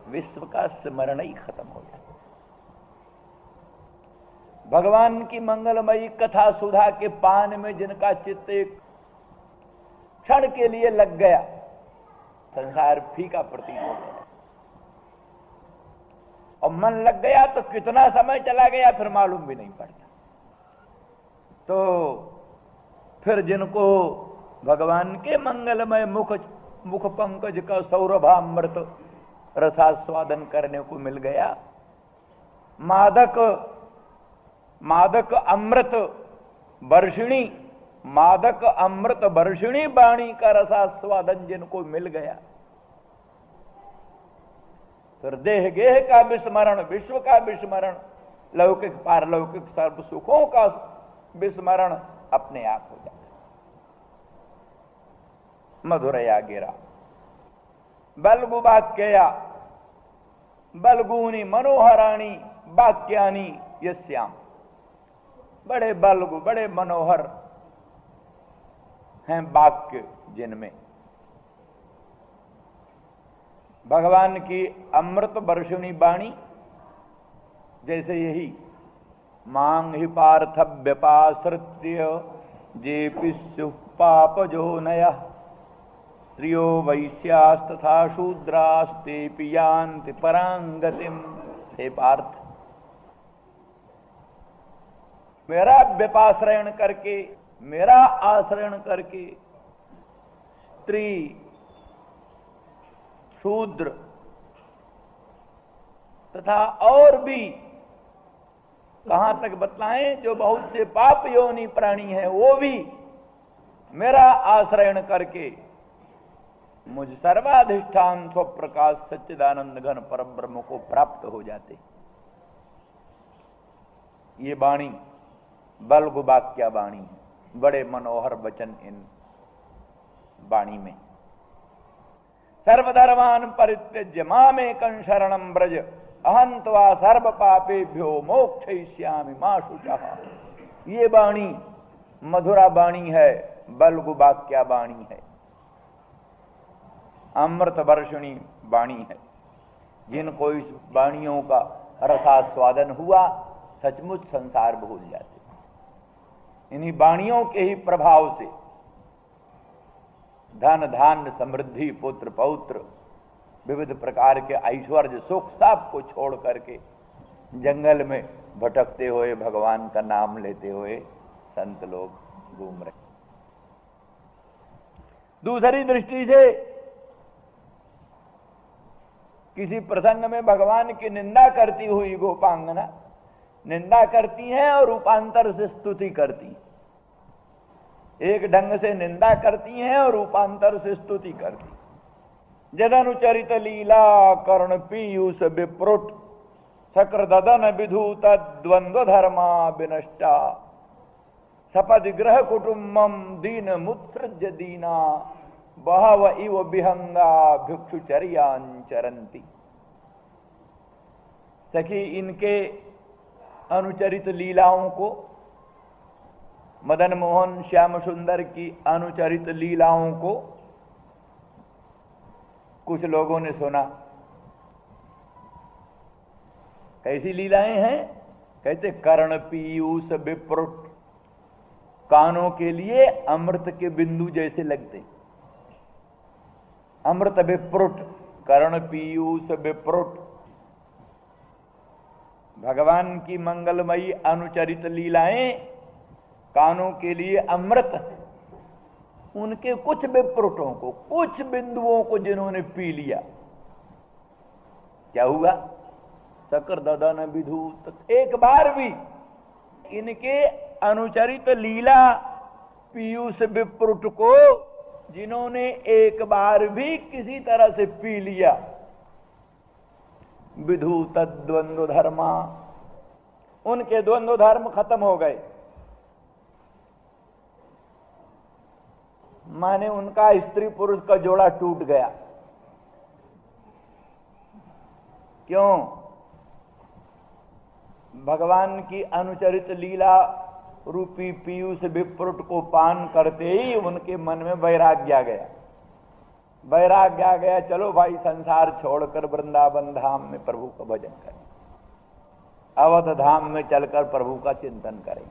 विश्व का स्मरण ही खत्म हो जाता है। भगवान की मंगलमयी कथा सुधा के पान में जिनका चित्त एक क्षण के लिए लग गया, संसार फीका प्रतीत हो गया। और मन लग गया तो कितना समय चला गया फिर मालूम भी नहीं पड़ता। तो फिर जिनको भगवान के मंगलमय मुख पंकज का सौरभामृत रसास्वादन करने को मिल गया, मादक अमृत वर्षिणी, मादक अमृत वर्षिणी वाणी का रसास्वादन जिनको मिल गया, फिर देह गेह का विस्मरण, विश्व का विस्मरण, लौकिक पारलौकिक सर्व सुखों का विस्मरण अपने आप हो जाता। मधुरया गिरा बलगु वाक्यया बलगूनी मनोहराणी वाक्यानी यस्याम। बड़े बलगु, बड़े मनोहर हैं वाक्य जिनमें भगवान की अमृत वर्षिणी वाणी, जैसे यही मांग ही पार्थ व्यपाश्रित्य जे पिस्यु पाप जो नया स्त्रियो वैश्यास्तथा शूद्रास्ते पियांति परांगतिम। हे पार्थ, मेरा व्यपाश्रयण करके, मेरा आश्रयण करके स्त्री, शूद्र तथा और भी कहां तक बतलाएं, जो बहुत से पाप योनि प्राणी हैं, वो भी मेरा आश्रयण करके मुझ सर्वाधिष्ठान स्वप्रकाश सच्चिदानंद घन परब्रह्म को प्राप्त हो जाते। ये वाणी बलगु वाक्या वाणी है, बड़े मनोहर वचन इन वाणी में। सर्वधर्मान परित्यज्य मामेकं शरणं व्रज अहं त्वा सर्व पापेभ्यो मोक्षयिष्यामि मा शुचः। ये वाणी मधुरा वाणी है, बलगु वाक्या वाणी है, अमृत वर्षिणी वाणी है। जिनको इस वाणियों का रसास्वादन हुआ, सचमुच संसार भूल जाते। इन्हीं वाणियों के ही प्रभाव से धन धान्य समृद्धि पुत्र पौत्र विविध प्रकार के ऐश्वर्य सुख सब को छोड़ करके जंगल में भटकते हुए भगवान का नाम लेते हुए संत लोग घूम रहे। दूसरी दृष्टि से किसी प्रसंग में भगवान की निंदा करती हुई गोपांगना निंदा करती हैं और रूपांतर से स्तुति करती। एक ढंग से निंदा करती हैं और रूपांतर से स्तुति करती। जदनुचरित लीला कर्ण पीयूष विप्रुट शक्र ददन विधूत द्वंद्व धर्मा विनष्टा सपदि ग्रह कुटुम्बम दीन मुत्सृज दीना बहव इव विहंगा भिक्षुचर्यांचरंती। सखी, इनके अनुचरित लीलाओं को, मदन मोहन श्याम सुंदर की अनुचरित लीलाओं को कुछ लोगों ने सुना। कैसी लीलाएं हैं? कहते कर्ण पीयूष विप्रुट, कानों के लिए अमृत के बिंदु जैसे लगते। अमृत विप्रुट, कर्ण पीयूष विप्रुट। भगवान की मंगलमयी अनुचरित लीलाएं कानों के लिए अमृत। उनके कुछ विप्रुटों को, कुछ बिंदुओं को जिन्होंने पी लिया, क्या हुआ? शक्र ददन विधूत। एक बार भी इनके अनुचरित लीला पीयूष विप्रुट को जिन्होंने एक बार भी किसी तरह से पी लिया, विधूत द्वंद्व धर्मा, उनके द्वंद्व धर्म खत्म हो गए। माने उनका स्त्री पुरुष का जोड़ा टूट गया। क्यों? भगवान की अनुचरित लीला रूपी पीयूष विप्रुट को पान करते ही उनके मन में वैराग्य आ गया। वैराग्य आ गया, चलो भाई संसार छोड़कर वृंदावन धाम में प्रभु का भजन करें, अवध धाम में चलकर प्रभु का चिंतन करें।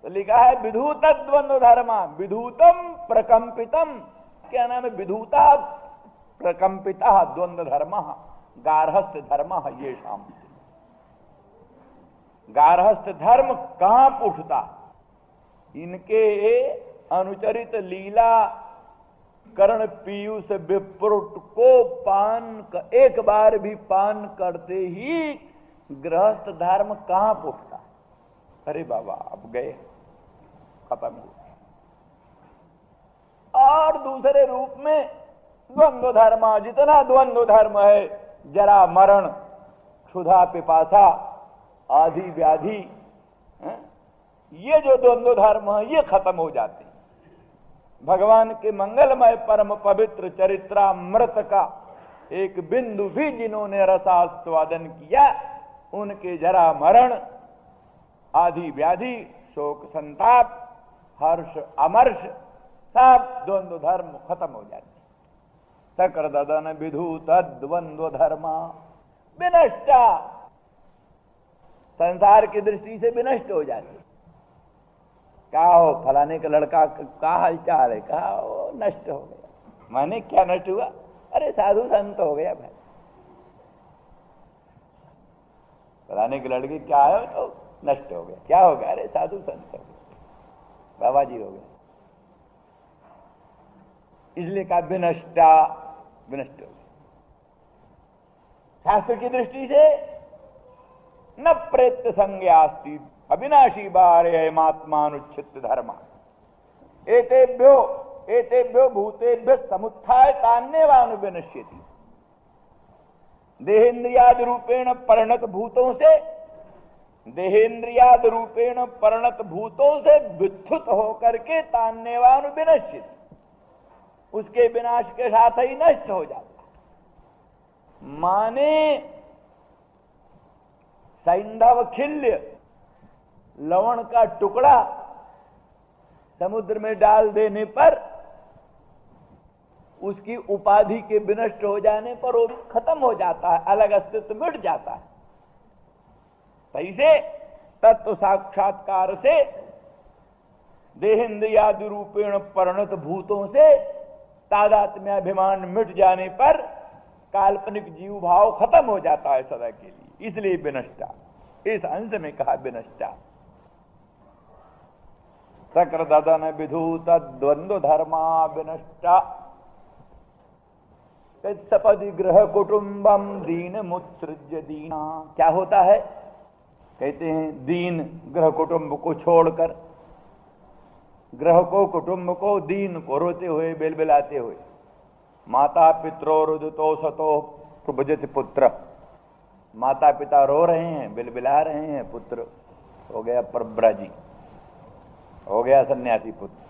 तो लिखा है विधूत द्वंद्व धर्मा, विधूतम प्रकंपितम। क्या नाम है? विधूता प्रकंपिता द्वंद्व धर्म गार्हस्थ धर्म ये शाम। गार्हस्थ धर्म कांप उठता। इनके अनुचरित लीला कर्ण पीयूष विप्रुट को एक बार भी पान करते ही गृहस्थ धर्म कांप उठता। अरे बाबा, अब गए, खत्म हो। और दूसरे रूप में द्वंद्व धर्म, जितना द्वंद्व धर्म है, जरा मरण, क्षुधा पिपासा, आदि व्याधि, ये जो द्वंद्व धर्म है ये खत्म हो जाते हैं। भगवान के मंगलमय परम पवित्र चरित्रामृत का एक बिंदु भी जिन्होंने रसास्वादन किया, उनके जरा मरण, आदि व्याधि, शोक संताप, हर्ष अमर्ष, सब द्वंद्व धर्म खत्म हो जाते। शक्र ददन विधूत द्वंद्व धर्मा विनष्टा, संसार की दृष्टि से विनष्ट हो जाते। क्या हो, फलाने का लड़का का हालचाल है? कहा वो नष्ट हो गया। माने क्या नष्ट हुआ? अरे साधु संत हो गया भाई। फलाने के लड़के क्या है तो नष्ट हो गया। क्या हो गया? अरे साधु संत हो गया, बाबा जी हो गए। इसलिए कहा विनष्टा, विनष्ट हो गया। शास्त्र की दृष्टि से न प्रेत्य संज्ञास्ति अविनाशी बारे मात्मानुच्छित धर्म एतेभ्यो भूतेभ्य समुत्थाय तान्यवानु विनश्यति। देहेन्द्रियाद रूपेण परिणत भूतों से, देहेन्द्रियाद रूपेण परिणत भूतों से विद्युत होकर के तान्यवानु विनश्यति, उसके विनाश के साथ ही नष्ट हो जाता। माने सैंधव खिल्य, लवण का टुकड़ा समुद्र में डाल देने पर उसकी उपाधि के विनष्ट हो जाने पर वो खत्म हो जाता है, अलग अस्तित्व मिट जाता है। तैसे तत्व साक्षात्कार से देहेन्द्रियादि रूपेण परिणत भूतों से तादात्म्याभिमान मिट जाने पर काल्पनिक जीव भाव खत्म हो जाता है सदा के लिए। इसलिए विनष्टा, इस अंश में कहा विनष्टा। शक्र ददन विधूत द्वंद्व धर्मा विनष्टा सपदि ग्रह कुटुंबम दीन मुत्सृज्य दीना। क्या होता है? कहते हैं दीन ग्रह कुटुंब को छोड़कर, ग्रह को, कुटुंब को, दीन को रोते हुए, बेलबेलाते हुए, माता पित्रोरुदितो सतो प्रभुजित पुत्र, माता पिता रो रहे हैं, बिलबिला रहे हैं, पुत्र हो गया परब्रजी, हो गया सन्यासी पुत्र,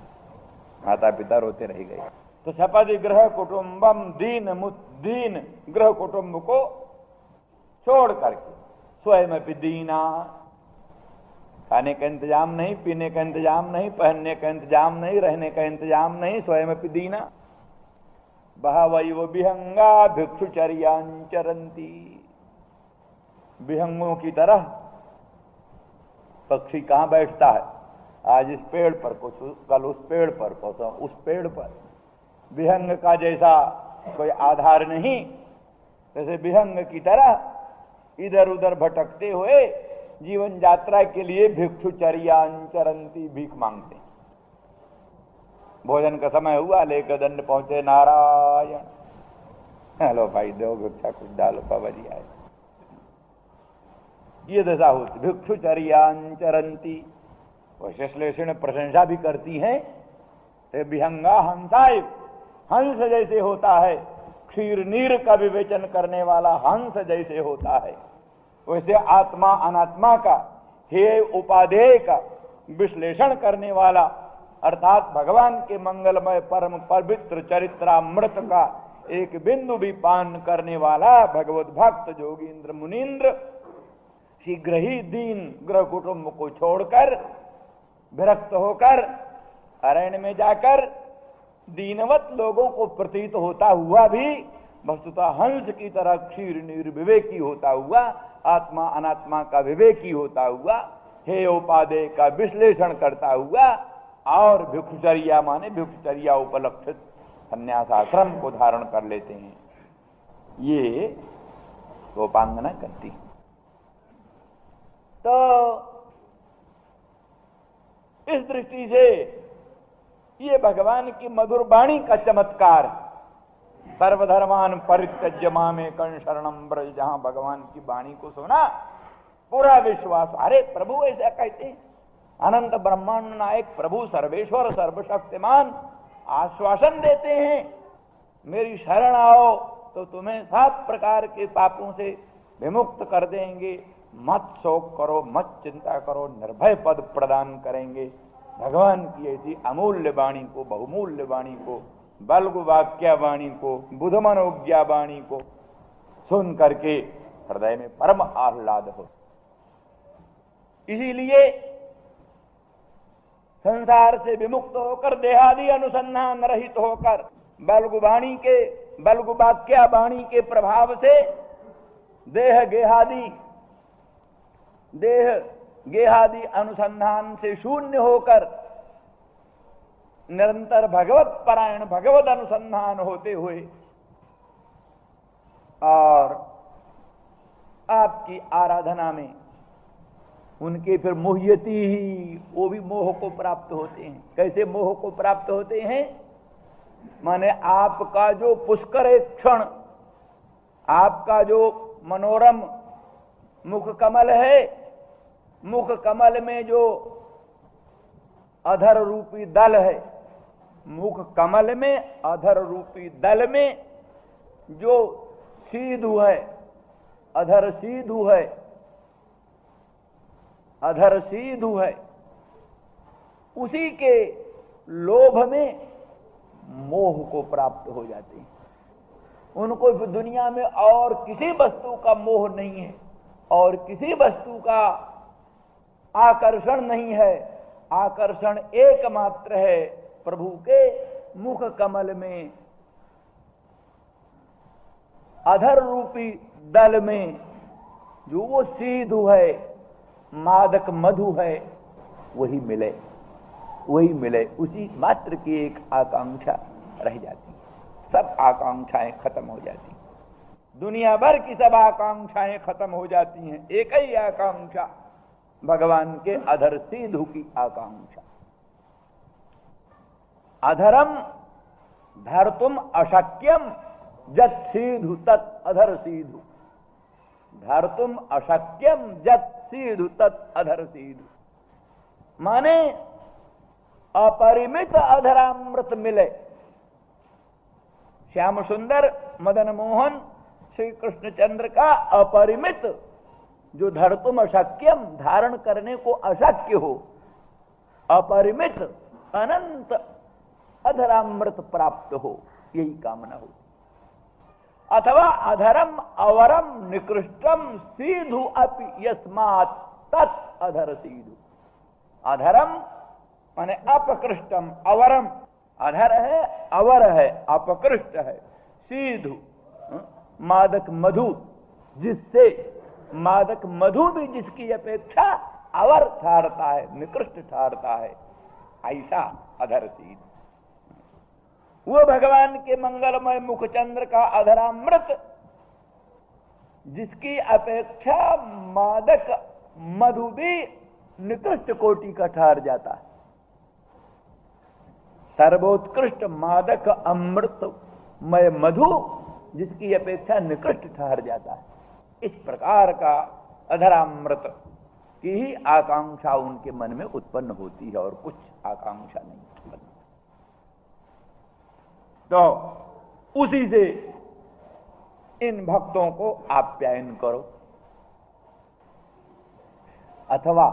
माता पिता रोते रह गए। तो सपदि गृह कुटुंबम दीन गृह कुटुंब को छोड़ करके स्वयं दीना, खाने का इंतजाम नहीं, पीने का इंतजाम नहीं, पहनने का इंतजाम नहीं, रहने का इंतजाम नहीं, स्वयं दीना। बहवै वो विहंगा भिक्षुचर्यांचरंती, विहंगों की तरह पक्षी कहां बैठता है, आज इस पेड़ पर, कुछ कल उस पेड़ पर, उस पेड़ पर। विहंग का जैसा कोई आधार नहीं, जैसे विहंग की तरह इधर उधर भटकते हुए जीवन यात्रा के लिए भिक्षुचर्यांचरंती, भीख मांगते हैं। भोजन का समय हुआ, लेकर दंड पहुंचे नारायण, हेलो भाई दो भिक्षा कुछ डालो, बाबा जी आए। ये दशा होती, भिक्षुचर्यांचरंती। विश्लेषण प्रशंसा भी करती हैं, विहंगा हंसाय, हंस जैसे होता है, क्षीर नीर का विवेचन करने वाला हंस जैसे होता है, वैसे आत्मा अनात्मा का, हेय उपादेय का विश्लेषण करने वाला, अर्थात भगवान के मंगलमय परम पवित्र चरित्रामृत का एक बिंदु भी पान करने वाला भगवत भक्त जोगींद्र मुनीन्द्र शीघ्र ही दीन गृह कुटुंब को छोड़कर, विरक्त होकर अरण्य में जाकर दीनवत लोगों को प्रतीत होता हुआ भी वस्तुतः हंस की तरह क्षीर निर्विवेकी होता हुआ, आत्मा अनात्मा का विवेकी होता हुआ, हे उपादेय का विश्लेषण करता हुआ, और भिक्षुचर्या माने भिक्षुचर्या उपलक्षित संन्यास आश्रम को धारण कर लेते हैं। ये गोपांगना करती। तो इस दृष्टि से ये भगवान की मधुर वाणी का चमत्कार, सर्वधर्मान परित्यज्य मामेकं शरणं व्रज, जहां भगवान की वाणी को सुना पूरा विश्वास, अरे प्रभु ऐसा कहते हैं, अनंत ब्रह्मांड नायक प्रभु सर्वेश्वर सर्वशक्तिमान आश्वासन देते हैं, मेरी शरण आओ तो तुम्हें 7 प्रकार के पापों से विमुक्त कर देंगे, मत शोक करो, मत चिंता करो, निर्भय पद प्रदान करेंगे। भगवान की ऐसी अमूल्य वाणी को, बहुमूल्य वाणी को, बल्गु वाक्या वाणी को, बुध मनोज्ञा वाणी को सुन करके हृदय में परम आह्लाद हो। इसीलिए संसार से विमुक्त होकर, देहादि अनुसंधान रहित होकर, बल्गु वाणी के, बल्गु वाक्या वाणी के प्रभाव से देह गेहादि अनुसंधान से शून्य होकर निरंतर भगवत परायण, भगवत अनुसंधान होते हुए और आपकी आराधना में उनके फिर मोहयती ही, वो भी मोह को प्राप्त होते हैं। कैसे मोह को प्राप्त होते हैं? माने आपका जो पुष्कर एक क्षण, आपका जो मनोरम मुख कमल है, मुख कमल में जो अधर रूपी दल है, मुख कमल में अधर रूपी दल में जो सीधु है, अधर सीधु है, अधर सीधु है, उसी के लोभ में मोह को प्राप्त हो जाते हैं। उनको दुनिया में और किसी वस्तु का मोह नहीं है, और किसी वस्तु का आकर्षण नहीं है। आकर्षण एकमात्र है प्रभु के मुख कमल में, अधर रूपी दल में जो वो सीधु है, मादक मधु है, वही मिले, वही मिले, उसी मात्र की एक आकांक्षा रह जाती है। सब आकांक्षाएं खत्म हो जाती, दुनिया भर की सब आकांक्षाएं खत्म हो जाती हैं। एक ही आकांक्षा, भगवान के अधर सीधु की आकांक्षा। अधरम धर्तुम अशक्यम जत सीधु तत् अधर सीधु, धर्तुम अशक्यम जत सीधु तत् अधर सीधु, माने अपरिमित अधरामृत मिले, श्याम सुंदर मदन मोहन श्री कृष्णचंद्र का अपरिमित जो धर्तुम अशक्यम, धारण करने को अशक्य हो, अपरिमित अनंत अधरामृत प्राप्त हो, यही कामना हो। अथवा अधरम अवरम निकृष्टम सीधु अपि यस्मात् तत् अधर सीधु। अधरम माने अपकृष्टम, अवरम अधर है, अवर है, अपकृष्ट है, सीधु मादक मधु, जिससे मादक मधु भी जिसकी अपेक्षा अवर ठहरता है, निकृष्ट ठहरता है, ऐसा अधर सीध। वो भगवान के मंगलमय मुखचंद्र का अधरामृत जिसकी अपेक्षा मादक मधु भी निकृष्ट कोटि का ठहर जाता है, सर्वोत्कृष्ट मादक अमृतमय मधु जिसकी अपेक्षा निकृष्ट ठहर जाता है, इस प्रकार का अधरामृत की ही आकांक्षा उनके मन में उत्पन्न होती है और कुछ आकांक्षा नहीं उत्पन्न। तो उसी से इन भक्तों को आप्यायन करो। अथवा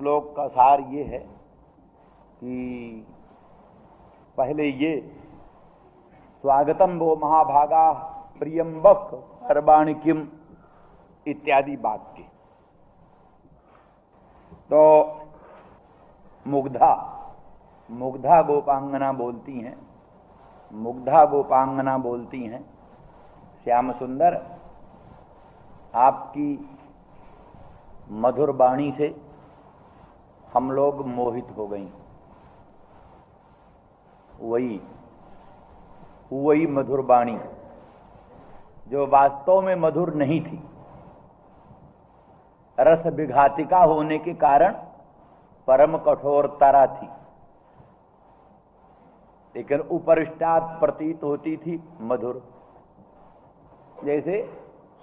श्लोक का सार ये है कि पहले ये स्वागतम वो महाभागा प्रियंबक सर्वाणि किम इत्यादि वाक्य। तो मुग्धा गोपांगना बोलती हैं, मुग्धा गोपांगना बोलती हैं, श्याम सुंदर आपकी मधुर वाणी से हम लोग मोहित हो गई। वही मधुर वाणी जो वास्तव में मधुर नहीं थी, रस विघातिका होने के कारण परम कठोरतरा थी, लेकिन उपरिष्टात् प्रतीत होती थी मधुर। जैसे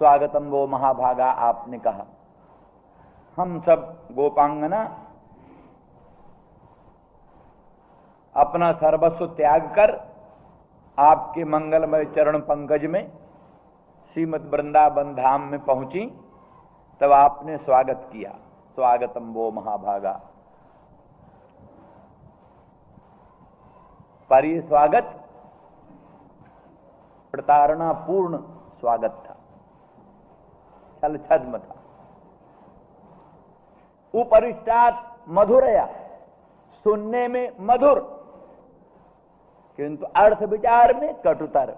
स्वागतम वो महाभागा आपने कहा, हम सब गोपांगना अपना सर्वस्व त्याग कर आपके मंगलमय चरण पंकज में श्रीमद् वृंदावन धाम में पहुंची, तब आपने स्वागत किया, स्वागतम वो महाभागा। पर यह स्वागत प्रताड़ना पूर्ण स्वागत था, छल छद्म था। उपरिष्टात् मधुरया, सुनने में मधुर किंतु अर्थ विचार में कटुतर।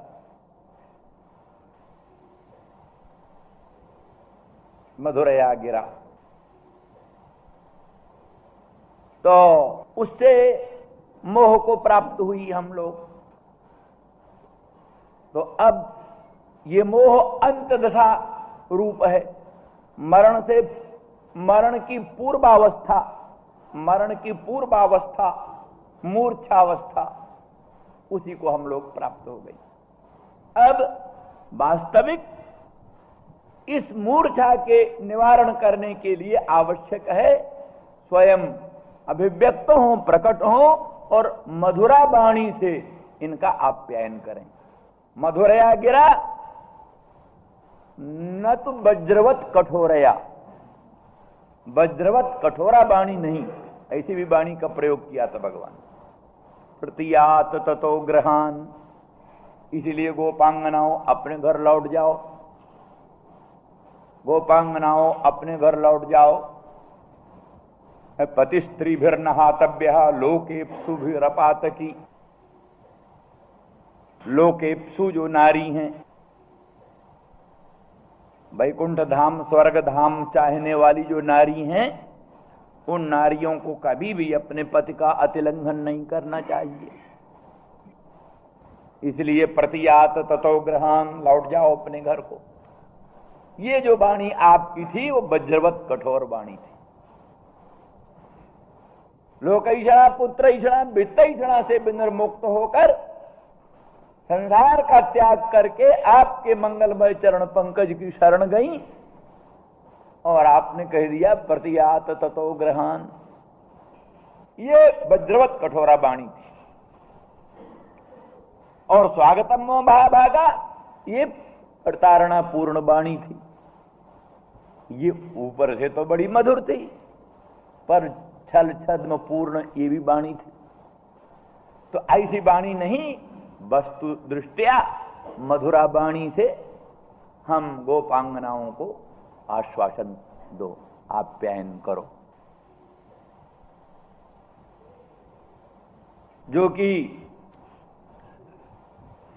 मधुरया गिरा, तो उससे मोह को प्राप्त हुई हम लोग। तो अब ये मोह अंत दशा रूप है, मरण की पूर्वावस्था मूर्छावस्था, उसी को हम लोग प्राप्त हो गई। अब वास्तविक इस मूर्छा के निवारण करने के लिए आवश्यक है स्वयं अभिव्यक्त हो, प्रकट हो और मधुरा वाणी से इनका आप्यायन करें। मधुरया गिरा न तो वज्रवत कठोरया, वज्रवत कठोरा वाणी नहीं, ऐसी भी वाणी का प्रयोग किया था भगवान। प्रतियात ततो ग्रहान, इसलिए गोपांगनाओं अपने घर लौट जाओ, गोपांगनाओं अपने घर लौट जाओ। पति स्त्री भीर नहातव्य लोकेप्सु भीरपातकी, लोकेप्सु जो नारी हैं, वैकुंठ धाम स्वर्ग धाम चाहने वाली जो नारी हैं, उन नारियों को कभी भी अपने पति का अतिलंघन नहीं करना चाहिए। इसलिए प्रतियात ततो ग्रहान, लौट जाओ अपने घर को। ये जो वाणी आपकी थी वो वज्रवत कठोर वाणी थी। लोकैषणा पुत्रैषणा वित्तैषणा से विनिर्मुक्त होकर संसार का त्याग करके आपके मंगलमय चरण पंकज की शरण गई और आपने कह दिया प्रतियात ततो ग्रहान। ये वज्रवत कठोरा वाणी थी। और स्वागतम महाभागा, ये प्रतारणा पूर्ण वाणी थी। ये ऊपर से तो बड़ी मधुर थी, पर छल छद्म पूर्ण ये भी वाणी थी। तो ऐसी वाणी नहीं, वस्तु दृष्टिया मधुरा वाणी से हम गोपांगनाओं को आश्वासन दो, आप्यायन करो, जो कि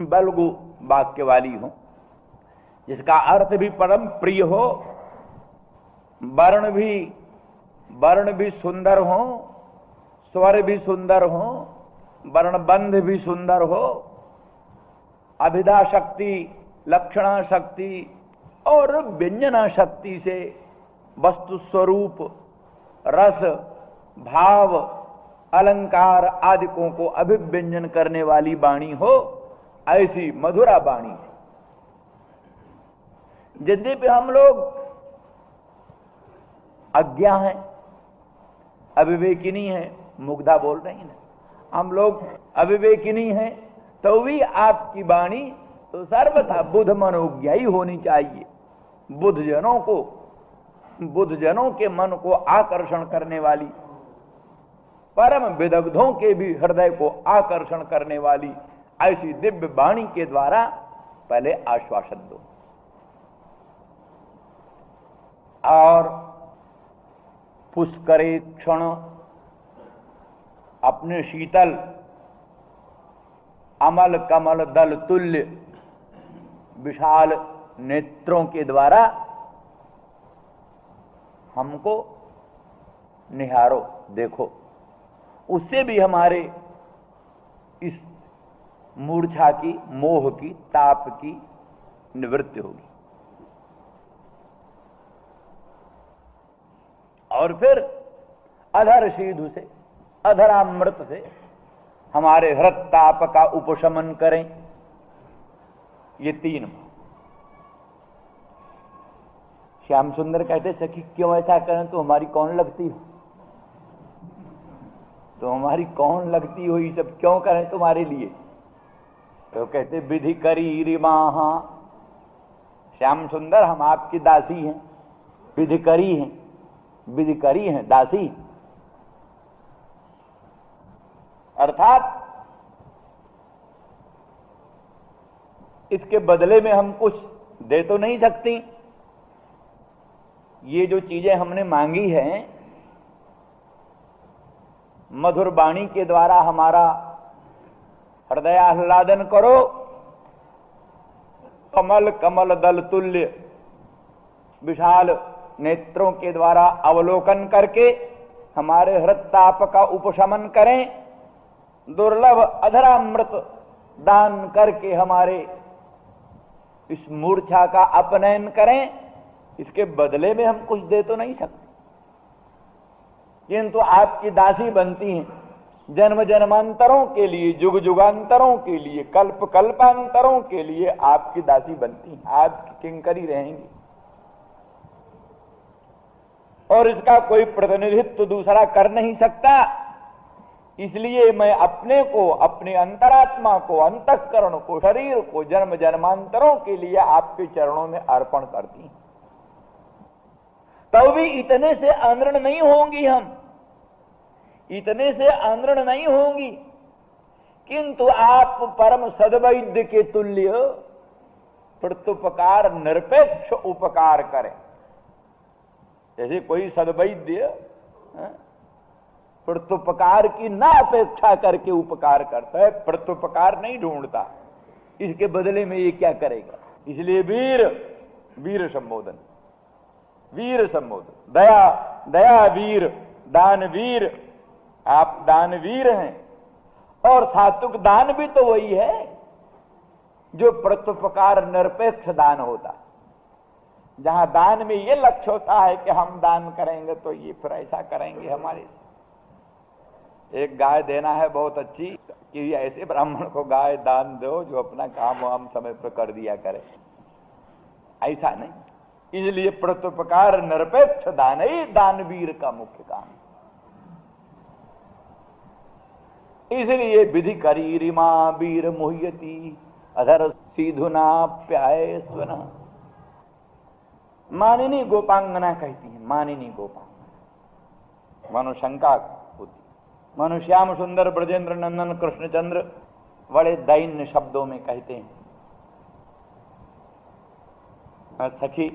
बलगु वाक्य वाली हो, जिसका अर्थ भी परम प्रिय हो, वर्ण भी सुंदर हो, स्वर भी सुंदर हो, वर्णबंध भी सुंदर हो, अभिधा शक्ति, लक्षणा शक्ति और व्यंजना शक्ति से वस्तु स्वरूप, रस, भाव, अलंकार आदिकों को अभिव्यंजन करने वाली वाणी हो, ऐसी मधुरा वाणी थी। यद्यपि हम लोग अज्ञा हैं, अविवेकिनी हैं, मुग्धा बोल रही ना, हम लोग अविवेकिनी हैं, तो भी आपकी वाणी तो सर्वथा बुध मनोज्ञा ही होनी चाहिए। बुद्धजनों के मन को आकर्षण करने वाली, परम विदग्धों के भी हृदय को आकर्षण करने वाली ऐसी दिव्य वाणी के द्वारा पहले आश्वासन दो। और पुष्करे क्षण अपने शीतल अमल कमल दल तुल्य विशाल नेत्रों के द्वारा हमको निहारो, देखो, उससे भी हमारे इस मूर्छा की, मोह की, ताप की निवृत्ति होगी। और फिर अधर सीधु से, अधरामृत से हमारे हृत ताप का उपशमन करें। ये तीन। श्याम सुंदर कहते, सखी क्यों ऐसा करें, तो हमारी कौन लगती हो, तो हमारी कौन लगती हो, ये सब क्यों करें तुम्हारे लिए। तो कहते, विधि करी रिमाहा, श्याम सुंदर हम आपकी दासी हैं, विधि करी हैं, विधि करी हैं, दासी, अर्थात इसके बदले में हम कुछ दे तो नहीं सकती। ये जो चीजें हमने मांगी हैं, मधुर वाणी के द्वारा हमारा हृदय आह्लादन करो, कमल कमल दल तुल्य विशाल नेत्रों के द्वारा अवलोकन करके हमारे हृदताप का उपशमन करें, दुर्लभ अधरामृत दान करके हमारे इस मूर्छा का अपनयन करें। इसके बदले में हम कुछ दे तो नहीं सकते, किंतु आपकी दासी बनती हैं, जन्म जन्मांतरों के लिए, युग युगांतरों के लिए, कल्प कल्पांतरों के लिए आपकी दासी बनती हैं, आपकी किंकरी रहेंगी। और इसका कोई प्रतिनिधित्व दूसरा कर नहीं सकता। इसलिए मैं अपने को, अपने अंतरात्मा को, अंतःकरण को, शरीर को जन्म जन्मांतरों के लिए आपके चरणों में अर्पण करती हूं। तो भी इतने से आंद्रण नहीं होंगी, हम इतने से आंद्रण नहीं होंगी, किंतु आप परम सद्वैद्य के तुल्य प्रत्युपकार, निरपेक्ष उपकार करें। जैसे कोई सद्वैद्य प्रत्युपकार की ना अपेक्षा करके उपकार करता है, प्रत्युपकार नहीं ढूंढता, इसके बदले में ये क्या करेगा। इसलिए वीर, वीर संबोधन, वीर संबोधन, दया, दया वीर, दानवीर, आप दानवीर हैं। और सात्विक दान भी तो वही है जो प्रत्युपकार निरपेक्ष दान होता है, जहां दान में ये लक्ष्य होता है कि हम दान करेंगे तो ये फिर ऐसा करेंगे हमारे से। एक गाय देना है बहुत अच्छी, कि ऐसे ब्राह्मण को गाय दान दो जो अपना काम वाम समय पर कर दिया करे, ऐसा नहीं। इसलिए प्रत्युपकार निरपेक्ष दान ही दानवीर का मुख्य काम। इसलिए विधि करी रिमा वीर मोहियती अधर सीधुना प्याय स्वना। मानिनी गोपांगना कहती है, मानिनी गोपांगना। मनुशंका होती, मनुश्याम सुंदर ब्रजेंद्र नंदन कृष्णचंद्र बड़े दैन्य शब्दों में कहते हैं, सखी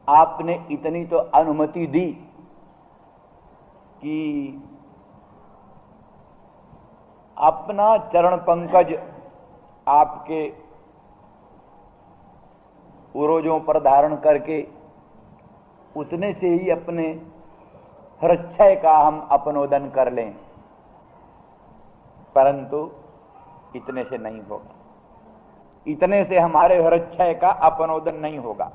आपने इतनी तो अनुमति दी कि अपना चरण पंकज आपके उरोजों पर धारण करके उतने से ही अपने हृच्छय का हम अपनोदन कर लें, परंतु इतने से नहीं होगा, इतने से हमारे हृच्छय का अपनोदन नहीं होगा।